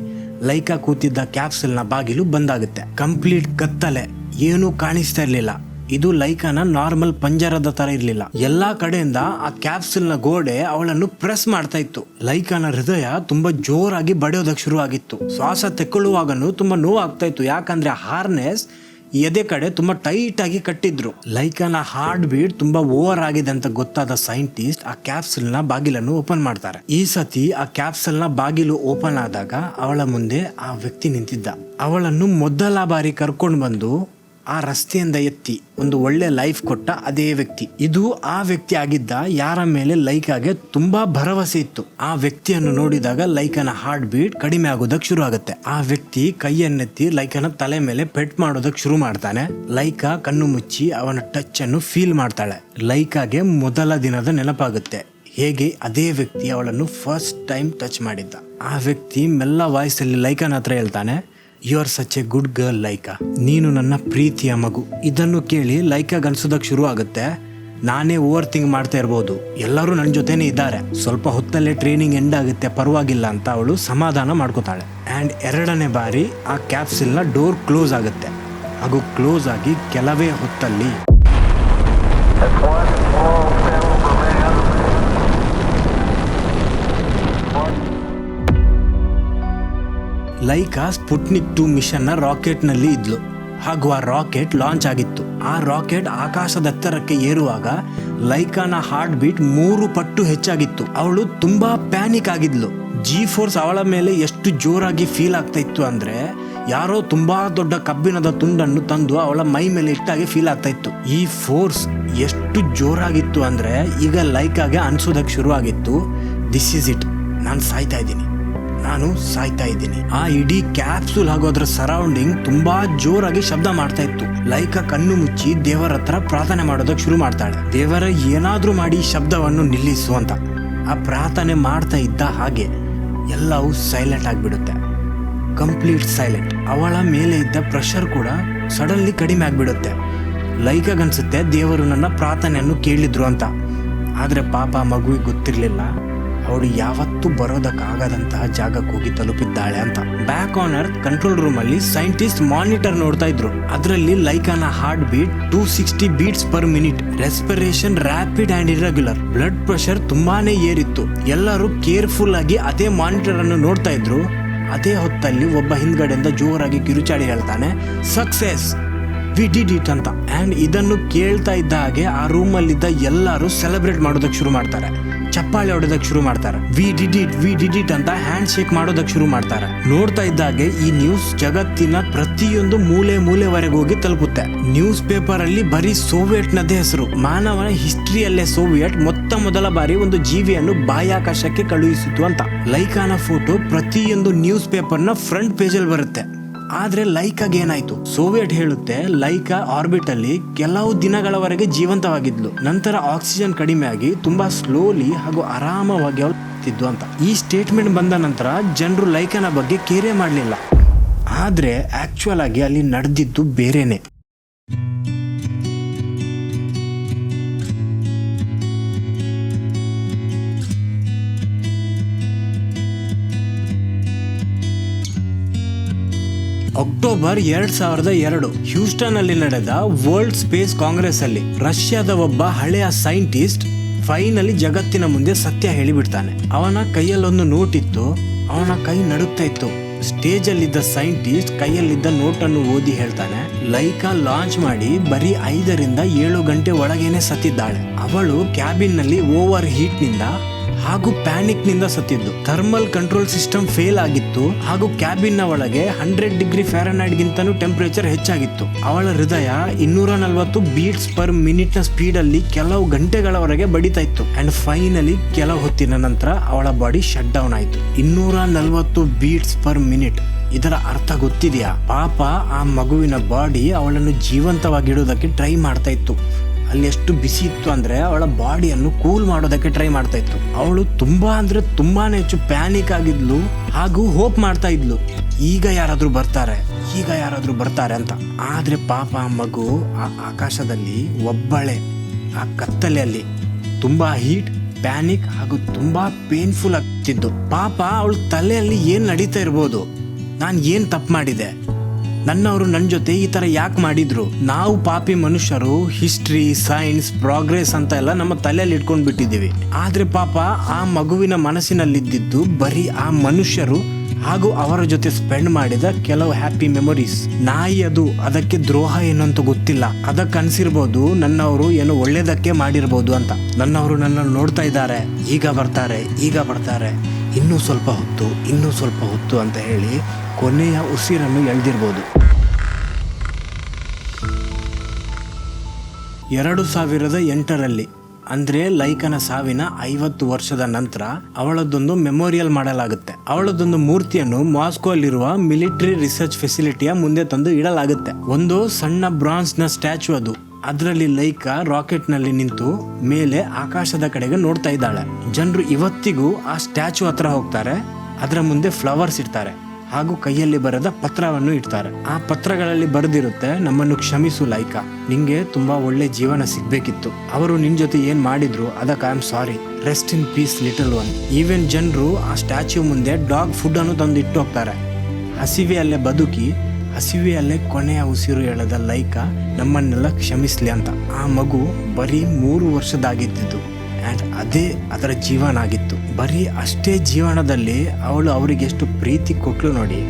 ಲೈಕಾ ಕೂತಿದ್ದ ಕ್ಯಾಪ್ಸೂಲ್ ನ ಬಾಗಿಲು ಬಂದಾಗುತ್ತೆ. ಕಂಪ್ಲೀಟ್ ಕತ್ತಲೆ, ಏನೂ ಕಾಣಿಸ್ತಾ ಇರ್ಲಿಲ್ಲ. ಇದು ಲೈಕಾನ ನಾರ್ಮಲ್ ಪಂಜರದ ತರ ಇರ್ಲಿಲ್ಲ. ಎಲ್ಲಾ ಕಡೆಯಿಂದ ಆ ಕ್ಯಾಪ್ಸುಲ್ ನ ಗೋಡೆ ಅವಳನ್ನು ಪ್ರೆಸ್ ಮಾಡ್ತಾ ಇತ್ತು. ಲೈಕಾನ ಹೃದಯ ತುಂಬಾ ಜೋರಾಗಿ ಬಡಿಯೋದಕ್ಕೆ ಶುರು ಆಗಿತ್ತು. ಶ್ವಾಸ ತೆಕ್ಕೊಳ್ಳುವಾಗನು ತುಂಬಾ ನೋವು ಆಗ್ತಾ ಇತ್ತು, ಯಾಕಂದ್ರೆ ಹಾರ್ನೆಸ್ ಎದೆ ಕಡೆ ತುಂಬಾ ಟೈಟ್ ಆಗಿ ಕಟ್ಟಿದ್ರು. ಲೈಕಾನ ಹಾರ್ಟ್ ಬೀಟ್ ತುಂಬಾ ಓವರ್ ಆಗಿದೆ ಅಂತ ಗೊತ್ತಾದ ಸೈಂಟಿಸ್ಟ್ ಆ ಕ್ಯಾಪ್ಸುಲ್ ನ ಬಾಗಿಲನ್ನು ಓಪನ್ ಮಾಡ್ತಾರೆ. ಈ ಸತಿ ಆ ಕ್ಯಾಪ್ಸುಲ್ ನ ಬಾಗಿಲು ಓಪನ್ ಆದಾಗ ಅವಳ ಮುಂದೆ ಆ ವ್ಯಕ್ತಿ ನಿಂತಿದ್ದ. ಅವಳನ್ನು ಮೊದಲ ಬಾರಿ ಕರ್ಕೊಂಡು ಬಂದು ಆ ರಸ್ತೆಯಿಂದ ಎತ್ತಿ ಒಂದು ಒಳ್ಳೆ ಲೈಫ್ ಕೊಟ್ಟ ಅದೇ ವ್ಯಕ್ತಿ. ಇದು ಆ ವ್ಯಕ್ತಿ ಆಗಿದ್ದ ಯಾರ ಮೇಲೆ ಲೈಕಾಗೆ ತುಂಬಾ ಭರವಸೆ ಇತ್ತು. ಆ ವ್ಯಕ್ತಿಯನ್ನು ನೋಡಿದಾಗ ಲೈಕನ ಹಾರ್ಟ್ ಬೀಟ್ ಕಡಿಮೆ ಆಗೋದಕ್ಕೆ ಶುರು ಆಗುತ್ತೆ. ಆ ವ್ಯಕ್ತಿ ಕೈಯನ್ನೆತ್ತಿ ಲೈಕನ ತಲೆ ಮೇಲೆ ಪೆಟ್ ಮಾಡೋದಕ್ಕೆ ಶುರು ಮಾಡ್ತಾನೆ. ಲೈಕಾ ಕಣ್ಣು ಮುಚ್ಚಿ ಅವನ ಟಚ್ ಅನ್ನು ಫೀಲ್ ಮಾಡ್ತಾಳೆ. ಲೈಕಾಗೆ ಮೊದಲ ದಿನದ ನೆನಪಾಗುತ್ತೆ, ಹೇಗೆ ಅದೇ ವ್ಯಕ್ತಿ ಅವಳನ್ನು ಫಸ್ಟ್ ಟೈಮ್ ಟಚ್ ಮಾಡಿದ್ದ. ಆ ವ್ಯಕ್ತಿ ಮೆಲ್ಲ ವಾಯ್ಸಲ್ಲಿ ಲೈಕನ ಹತ್ರ ಹೇಳ್ತಾನೆ, you are such a good girl Laika, ನೀನು ನನ್ನ ಪ್ರೀತಿಯ ಮಗು. ಇದನ್ನು ಕೇಳಿ ಲೈಕಾಗ್ ಅನ್ಸೋದಕ್ಕೆ ಶುರು ಆಗುತ್ತೆ, ನಾನೇ ಓವರ್ ಥಿಂಕ್ ಮಾಡ್ತಾ ಇರ್ಬೋದು, ಎಲ್ಲರೂ ನನ್ನ ಜೊತೆನೇ ಇದ್ದಾರೆ, ಸ್ವಲ್ಪ ಹೊತ್ತಲ್ಲೇ ಟ್ರೈನಿಂಗ್ ಎಂಡ್ ಆಗುತ್ತೆ, ಪರವಾಗಿಲ್ಲ ಅಂತ ಅವಳು ಸಮಾಧಾನ ಮಾಡ್ಕೋತಾಳೆ. ಆ್ಯಂಡ್ ಎರಡನೇ ಬಾರಿ ಆ ಕ್ಯಾಪ್ಸುಲ್ನ ಡೋರ್ ಕ್ಲೋಸ್ ಆಗುತ್ತೆ. ಹಾಗೂ ಕ್ಲೋಸ್ ಆಗಿ ಕೆಲವೇ ಹೊತ್ತಲ್ಲಿ ಲೈಕಾ ಸ್ಪುಟ್ನಿಕ್ 2 ಮಿಷನ್ ನ ರಾಕೆಟ್ ನಲ್ಲಿ ಇದ್ಲು. ಹಾಗೂ ಆ ರಾಕೆಟ್ ಲಾಂಚ್ ಆಗಿತ್ತು. ಆ ರಾಕೆಟ್ ಆಕಾಶದ ಎತ್ತರಕ್ಕೆ ಏರುವಾಗ ಲೈಕಾನ ಹಾರ್ಟ್ ಬೀಟ್ 3 ಪಟ್ಟು ಹೆಚ್ಚಾಗಿತ್ತು. ಅವಳು ತುಂಬಾ ಪ್ಯಾನಿಕ್ ಆಗಿದ್ಲು. ಜಿ ಫೋರ್ಸ್ ಅವಳ ಮೇಲೆ ಎಷ್ಟು ಜೋರಾಗಿ ಫೀಲ್ ಆಗ್ತಾ ಇತ್ತು ಅಂದ್ರೆ ಯಾರೋ ತುಂಬಾ ದೊಡ್ಡ ಕಬ್ಬಿಣದ ತುಂಡನ್ನು ತಂದು ಅವಳ ಮೈ ಮೇಲೆ ಇಟ್ಟಾಗೆ ಫೀಲ್ ಆಗ್ತಾ ಇತ್ತು. ಈ ಫೋರ್ಸ್ ಎಷ್ಟು ಜೋರಾಗಿತ್ತು ಅಂದ್ರೆ ಈಗ ಲೈಕಾಗೆ ಅನ್ಸೋದಕ್ಕೆ ಶುರು ಆಗಿತ್ತು, ದಿಸ್ ಇಸ್ ಇಟ್, ನಾನು ಸಾಯ್ತಾ ಇದ್ದೀನಿ. ಆ ಇಡೀ ಕ್ಯಾಪ್ಸುಲ್ ಹಾಗೂ ಅದರ ಸರೌಂಡಿಂಗ್ ತುಂಬಾ ಜೋರಾಗಿ ಶಬ್ದ ಮಾಡ್ತಾ ಇತ್ತು. ಲೈಕಾ ಕಣ್ಣು ಮುಚ್ಚಿ ದೇವರ ಹತ್ರ ಪ್ರಾರ್ಥನೆ ಮಾಡೋದಕ್ಕೆ ಶುರು ಮಾಡ್ತಾಳೆ, ದೇವರ ಏನಾದ್ರೂ ಮಾಡಿ ಈ ಶಬ್ದವನ್ನು ನಿಲ್ಲಿಸು ಅಂತ. ಆ ಪ್ರಾರ್ಥನೆ ಮಾಡ್ತಾ ಇದ್ದ ಹಾಗೆ ಎಲ್ಲವೂ ಸೈಲೆಂಟ್ ಆಗಿಬಿಡುತ್ತೆ, ಕಂಪ್ಲೀಟ್ ಸೈಲೆಂಟ್. ಅವಳ ಮೇಲೆ ಇದ್ದ ಪ್ರೆಷರ್ ಕೂಡ ಸಡನ್ಲಿ ಕಡಿಮೆ ಆಗ್ಬಿಡುತ್ತೆ. ಲೈಕಾಗನ್ಸುತ್ತೆ ದೇವರು ನನ್ನ ಪ್ರಾರ್ಥನೆಯನ್ನು ಕೇಳಿದ್ರು ಅಂತ. ಆದ್ರೆ ಪಾಪ ಮಗುವಿಗೆ ಗೊತ್ತಿರ್ಲಿಲ್ಲ ಅವಳು ಯಾವತ್ತೂ ಬರೋದಕ್ಕಾಗದಂತಹ ಜಾಗಕ್ಕೆ ಹೋಗಿ ತಲುಪಿದ್ದಾಳೆ ಅಂತ. Back on earth control room ಅಲ್ಲಿ ಸೈಂಟಿಸ್ಟ್ ಮಾನಿಟರ್ ನೋಡ್ತಾ ಇದ್ರು. ಅದರಲ್ಲಿ ಲೈಕಾನ heart beat 260 beats per minute, respiration rapid and irregular, blood pressure ತುಂಬಾನೇ ಏರಿತ್ತು. ಎಲ್ಲರೂ ಕೇರ್ಫುಲ್ ಆಗಿ ಅದೇ ಮಾನಿಟರ್ ಅನ್ನು ನೋಡ್ತಾ ಇದ್ರು. ಅದೇ ಹೊತ್ತಲ್ಲಿ ಒಬ್ಬ ಹಿಂದ್ಗಡೆಯಿಂದ ಜೋರಾಗಿ ಕಿರುಚಾಡಿ ಹೇಳ್ತಾನೆ, ಸಕ್ಸೆಸ್, ವಿ ಡಿಡ್ ಇಟ್ ಅಂತ. ಅಂಡ್ ಇದನ್ನು ಕೇಳ್ತಾ ಇದ್ದ ಹಾಗೆ ಆ ರೂಮ್ ಅಲ್ಲಿದ್ದ ಎಲ್ಲರೂ ಸೆಲೆಬ್ರೇಟ್ ಮಾಡೋದಕ್ಕೆ ಶುರು ಮಾಡ್ತಾರೆ, ಚಪ್ಪಾಳೆ ಹೊಡೆದಕ್ಕೆ ಶುರು ಮಾಡ್ತಾರೆ, ವಿ ಡಿಡ್ ಇಟ್ ಅಂತ ಹ್ಯಾಂಡ್ ಶೇಕ್ ಮಾಡೋದಕ್ಕೆ ಶುರು ಮಾಡ್ತಾರೆ. ನೋಡ್ತಾ ಇದ್ದಾಗೆ ಈ ನ್ಯೂಸ್ ಜಗತ್ತಿನ ಪ್ರತಿಯೊಂದು ಮೂಲೆವರೆಗೆ ಹೋಗಿ ತಲುಪುತ್ತೆ. ನ್ಯೂಸ್ ಪೇಪರ್ ಅಲ್ಲಿ ಬರೀ ಸೋವಿಯಟ್ ನದೇ ಹೆಸರು. ಮಾನವನ ಹಿಸ್ಟ್ರಿಯಲ್ಲೇ ಸೋವಿಯಟ್ ಮೊದಲ ಬಾರಿ ಒಂದು ಜೀವಿಯನ್ನು ಬಾಹ್ಯಾಕಾಶಕ್ಕೆ ಕಳುಹಿಸಿತು ಅಂತ. ಲೈಕಾನ ಫೋಟೋ ಪ್ರತಿಯೊಂದು ನ್ಯೂಸ್ ಪೇಪರ್ ನ ಫ್ರಂಟ್ ಪೇಜ್ ಅಲ್ಲಿ ಬರುತ್ತೆ. ಆದ್ರೆ ಲೈಕಾಗೆ ಏನಾಯ್ತು? ಸೋವಿಯಟ್ ಹೇಳುತ್ತೆ ಲೈಕಾ ಆರ್ಬಿಟ್ ಅಲ್ಲಿ ಕೆಲವು ದಿನಗಳವರೆಗೆ ಜೀವಂತವಾಗಿದ್ಲು. ನಂತರ ಆಕ್ಸಿಜನ್ ಕಡಿಮೆ ಆಗಿ ತುಂಬಾ ಸ್ಲೋಲಿ ಹಾಗೂ ಆರಾಮವಾಗಿ ಅವಳು ಅಂತ. ಈ ಸ್ಟೇಟ್ಮೆಂಟ್ ಬಂದ ನಂತರ ಜನರು ಲೈಕಾನ ಬಗ್ಗೆ ಕೇರೆ ಮಾಡಲಿಲ್ಲ. ಆದ್ರೆ ಆಕ್ಚುಯಲ್ ಆಗಿ ಅಲ್ಲಿ ನಡೆದಿದ್ದು ಬೇರೆನೆ. ಅಕ್ಟೋಬರ್ 2002 ಹ್ಯೂಸ್ಟನ್ ಅಲ್ಲಿ ನಡೆದ ವರ್ಲ್ಡ್ ಸ್ಪೇಸ್ ಕಾಂಗ್ರೆಸ್ ಅಲ್ಲಿ ರಷ್ಯಾದ ಒಬ್ಬ ಹಳೆಯ ಸೈಂಟಿಸ್ಟ್ ಫೈನಲಿ ಜಗತ್ತಿನ ಮುಂದೆ ಸತ್ಯ ಹೇಳಿಬಿಡ್ತಾನೆ. ಅವನ ಕೈಯಲ್ಲೊಂದು ನೋಟ್ ಇತ್ತು, ಅವನ ಕೈ ನಡುಗ್ತಾ ಇತ್ತು. ಸ್ಟೇಜ್ ಅಲ್ಲಿದ್ದ ಸೈಂಟಿಸ್ಟ್ ಕೈಯಲ್ಲಿದ್ದ ನೋಟನ್ನು ಓದಿ ಹೇಳ್ತಾನೆ, ಲೈಕಾ ಲಾಂಚ್ ಮಾಡಿ ಬರೀ 5 ರಿಂದ 7 ಗಂಟೆ ಒಳಗೇನೆ ಸತ್ತಿದ್ದಾಳೆ. ಅವಳು ಕ್ಯಾಬಿನ್ ನಲ್ಲಿ ಓವರ್ ಹೀಟ್ ನಿಂದ ಹಾಗೂ ಪ್ಯಾನಿಕ್ ನಿಂದ ಸತ್ತಿದ್ದು. ಥರ್ಮಲ್ ಕಂಟ್ರೋಲ್ ಸಿಸ್ಟಮ್ ಫೇಲ್ ಆಗಿತ್ತು ಹಾಗೂ ಕ್ಯಾಬಿನ್ ನ ಒಳಗೆ 100 ಡಿಗ್ರಿ ಫ್ಯಾರನೈಟ್ ಗಿಂತನೂ ಟೆಂಪರೇಚರ್ ಹೆಚ್ಚಾಗಿತ್ತು. ಅವಳ ಹೃದಯ 240 ಬೀಟ್ಸ್ ಪರ್ ಮಿನಿಟ್ ನ ಸ್ಪೀಡ್ ಅಲ್ಲಿ ಕೆಲವು ಗಂಟೆಗಳವರೆಗೆ ಬಡಿತಾ ಇತ್ತು. ಅಂಡ್ ಫೈನಲಿ ಕೆಲವು ಹೊತ್ತಿನ ನಂತರ ಅವಳ ಬಾಡಿ ಶಟ್ ಡೌನ್ ಆಯ್ತು. 240 ಬೀಟ್ಸ್ ಪರ್ ಮಿನಿಟ್. ಇದರ ಅರ್ಥ ಗೊತ್ತಿದೆಯಾ? ಪಾಪ ಆ ಮಗುವಿನ ಬಾಡಿ ಅವಳನ್ನು ಜೀವಂತವಾಗಿಡೋದಕ್ಕೆ ಟ್ರೈ ಮಾಡ್ತಾ ಇತ್ತು. ಅಲ್ಲಿ ಎಷ್ಟು ಬಿಸಿ ಇತ್ತು ಅಂದ್ರೆ ಅವಳ ಬಾಡಿಯನ್ನು ಕೂಲ್ ಮಾಡೋದಕ್ಕೆ ಟ್ರೈ ಮಾಡ್ತಾ ಇತ್ತು. ಅವಳು ತುಂಬಾನೇ ಹೆಚ್ಚು ಪ್ಯಾನಿಕ್ ಆಗಿದ್ಲು ಹಾಗೂ ಹೋಪ್ ಮಾಡ್ತಾ ಇದ್ಲು, ಈಗ ಯಾರಾದ್ರೂ ಬರ್ತಾರೆ ಅಂತ. ಆದ್ರೆ ಪಾಪ ಆ ಮಗು ಆ ಆಕಾಶದಲ್ಲಿ ಒಬ್ಬಳೆ ಆ ಕತ್ತಲೆಯಲ್ಲಿ ತುಂಬಾ ಹೀಟ್, ಪ್ಯಾನಿಕ್ ಹಾಗೂ ತುಂಬಾ ಪೇನ್ಫುಲ್ ಆಗ್ತಿದ್ದು. ಪಾಪ ಅವಳ ತಲೆಯಲ್ಲಿ ಏನ್ ನಡೀತಾ ಇರ್ಬೋದು, ನಾನು ಏನ್ ತಪ್ಪು ಮಾಡಿದೆ, ನನ್ನವರು ನನ್ನ ಜೊತೆ ಈ ತರ ಯಾಕೆ ಮಾಡಿದ್ರು? ನಾವು ಪಾಪಿ ಮನುಷ್ಯರು ಹಿಸ್ಟ್ರಿ, ಸೈನ್ಸ್, ಪ್ರೋಗ್ರೆಸ್ ಅಂತ ಎಲ್ಲ ನಮ್ಮ ತಲೆಯಲ್ಲಿ ಇಟ್ಕೊಂಡ್ ಬಿಟ್ಟಿದ್ದೀವಿ. ಆದ್ರೆ ಪಾಪ ಆ ಮಗುವಿನ ಮನಸ್ಸಿನಲ್ಲಿದ್ದು ಬರೀ ಆ ಮನುಷ್ಯರು ಹಾಗೂ ಅವರ ಜೊತೆ ಸ್ಪೆಂಡ್ ಮಾಡಿದ ಕೆಲವು ಹ್ಯಾಪಿ ಮೆಮೊರೀಸ್. ನಾಯಿ ಅದು, ಅದಕ್ಕೆ ದ್ರೋಹ ಏನಂತ ಗೊತ್ತಿಲ್ಲ. ಅದಕ್ಕೆ ಅನ್ಸಿರ್ಬೋದು ನನ್ನವರು ಏನೋ ಒಳ್ಳೇದಕ್ಕೆ ಮಾಡಿರ್ಬೋದು ಅಂತ. ನನ್ನವರು ನನ್ನನ್ನು ನೋಡ್ತಾ ಇದ್ದಾರೆ, ಈಗ ಬರ್ತಾರೆ, ಇನ್ನೂ ಸ್ವಲ್ಪ ಹೊತ್ತು ಅಂತ ಹೇಳಿ ಕೊನೆಯ ಉಸಿರನ್ನು ಎಳೆದಿರ್ಬೋದು. 2008ರಲ್ಲಿ ಅಂದ್ರೆ ಲೈಕನ ಸಾವಿನ 50 ವರ್ಷದ ನಂತರ ಅವಳದೊಂದು ಮೆಮೋರಿಯಲ್ ಮಾಡಲಾಗುತ್ತೆ. ಅವಳದೊಂದು ಮೂರ್ತಿಯನ್ನು ಮಾಸ್ಕೋ ಅಲ್ಲಿರುವ ಮಿಲಿಟರಿ ರಿಸರ್ಚ್ ಫೆಸಿಲಿಟಿಯ ಮುಂದೆ ತಂದು ಇಡಲಾಗುತ್ತೆ. ಒಂದು ಸಣ್ಣ ಬ್ರಾನ್ಸ್ ನ ಸ್ಟ್ಯಾಚು ಅದು. ಅದರಲ್ಲಿ ಲೈಕಾ ರಾಕೆಟ್ ನಲ್ಲಿ ನಿಂತು ಮೇಲೆ ಆಕಾಶದ ಕಡೆಗೆ ನೋಡ್ತಾ ಇದ್ದಾಳೆ. ಜನರು ಇವತ್ತಿಗೂ ಆ ಸ್ಟ್ಯಾಚು ಹತ್ರ ಹೋಗ್ತಾರೆ, ಅದರ ಮುಂದೆ ಫ್ಲವರ್ಸ್ ಇಡ್ತಾರೆ ಹಾಗೂ ಕೈಯಲ್ಲಿ ಬರೆದ ಪತ್ರವನ್ನು ಇಡ್ತಾರೆ. ಆ ಪತ್ರಗಳಲ್ಲಿ ಬರೆದಿರುತ್ತೆ, ನಮ್ಮನ್ನು ಕ್ಷಮಿಸು ಲೈಕಾ, ನಿಂಗೆ ತುಂಬಾ ಒಳ್ಳೆ ಜೀವನ ಸಿಗ್ಬೇಕಿತ್ತು. ಅವರು ನಿನ್ ಜೊತೆ ಏನ್ ಮಾಡಿದ್ರು ಅದಕ್ಕೆ I am sorry, rest in piece little one. Even ಜನರು ಆ ಸ್ಟ್ಯಾಚ್ಯೂ ಮುಂದೆ ಡಾಗ್ ಫುಡ್ ಅನ್ನು ತಂದು ಇಟ್ಟು ಹೋಗ್ತಾರೆ. ಹಸಿವೆಯಲ್ಲೇ ಬದುಕಿ ಹಸಿವೆಯಲ್ಲೇ ಕೊನೆಯ ಉಸಿರು ಎಳೆದ ಲೈಕಾ ನಮ್ಮನ್ನೆಲ್ಲ ಕ್ಷಮಿಸ್ಲಿ ಅಂತ. ಆ ಮಗು ಬರೀ 3 ವರ್ಷದಾಗಿದ್ದು ಆ್ಯಂಡ್ ಅದೇ ಅದರ ಜೀವನ ಆಗಿತ್ತು. ಬರೀ ಅಷ್ಟೇ ಜೀವನದಲ್ಲಿ ಅವಳು ಅವರಿಗೆ ಎಷ್ಟು ಪ್ರೀತಿ ಕೊಟ್ಲು ನೋಡಿ.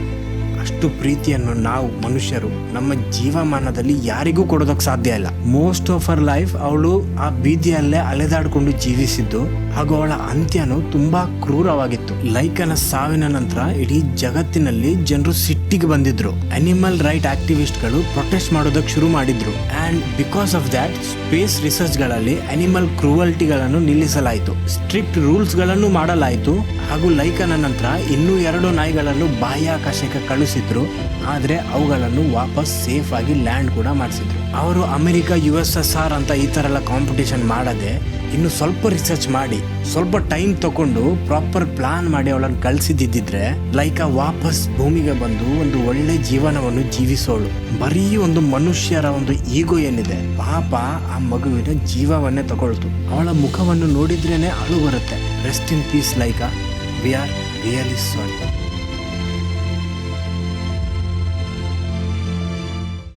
ಅಷ್ಟು ಪ್ರೀತಿಯನ್ನು ನಾವು ಮನುಷ್ಯರು ನಮ್ಮ ಜೀವಮಾನದಲ್ಲಿ ಯಾರಿಗೂ ಕೊಡೋದಕ್ಕೆ ಸಾಧ್ಯ ಇಲ್ಲ. ಮೋಸ್ಟ್ ಆಫ್ ಅವರ್ ಲೈಫ್ ಅವಳು ಆ ಬೀದಿಯಲ್ಲೇ ಅಲೆದಾಡ್ಕೊಂಡು ಜೀವಿಸಿದ್ದು ಹಾಗೂ ಅವಳ ಅಂತ್ಯನು ತುಂಬಾ ಕ್ರೂರವಾಗಿತ್ತು. ಲೈಕನ ಸಾವಿನ ನಂತರ ಇಡೀ ಜಗತ್ತಿನಲ್ಲಿ ಜನರು ಸಿಟ್ಟಿಗೆ ಬಂದಿದ್ರು. ಅನಿಮಲ್ ರೈಟ್ ಆಕ್ಟಿವಿಸ್ಟ್ ಗಳು ಪ್ರೊಟೆಸ್ಟ್ ಮಾಡೋದಕ್ಕೆ ಶುರು ಮಾಡಿದ್ರು. And because of that space research ಗಳಲ್ಲಿ ಅನಿಮಲ್ ಕ್ರೂವಲ್ಟಿಗಳನ್ನು ನಿಲ್ಲಿಸಲಾಯಿತು, ಸ್ಟ್ರಿಕ್ಟ್ ರೂಲ್ಸ್ ಗಳನ್ನು ಮಾಡಲಾಯಿತು. ಹಾಗೂ ಲೈಕನ ನಂತರ ಇನ್ನೂ 2 ನಾಯಿಗಳನ್ನು ಬಾಹ್ಯಾಕಾಶಕ್ಕೆ ಕಳುಹಿಸಿದ್ರು. ಆದ್ರೆ ಅವುಗಳನ್ನು ವಾಪಸ್ ಸೇಫ್ ಆಗಿ ಲ್ಯಾಂಡ್ ಕೂಡ ಮಾಡಿಸಿದ್ರು. ಅವರು ಅಮೆರಿಕ, USSR ಅಂತ ಈ ತರ ಎಲ್ಲ ಕಾಂಪಿಟೇಷನ್ ಮಾಡದೆ ಇನ್ನು ಸ್ವಲ್ಪ ರಿಸರ್ಚ್ ಮಾಡಿ ಸ್ವಲ್ಪ ಟೈಮ್ ತಕೊಂಡು ಪ್ರಾಪರ್ ಪ್ಲಾನ್ ಮಾಡಿ ಅವಳನ್ನು ಕಳಿಸಿದ್ದಿದ್ರೆ ಲೈಕಾ ವಾಪಸ್ ಭೂಮಿಗೆ ಬಂದು ಒಂದು ಒಳ್ಳೆ ಜೀವನವನ್ನು ಜೀವಿಸೋಳು. ಬರೀ ಒಂದು ಮನುಷ್ಯರ ಒಂದು ಈಗೋ ಏನಿದೆ, ಪಾಪ ಆ ಮಗುವಿನ ಜೀವವನ್ನೇ ತಗೊಳ್ತು. ಅವಳ ಮುಖವನ್ನು ನೋಡಿದ್ರೇನೆ ಅಳು ಬರುತ್ತೆ. Rest in peace Laika, we are really sorry.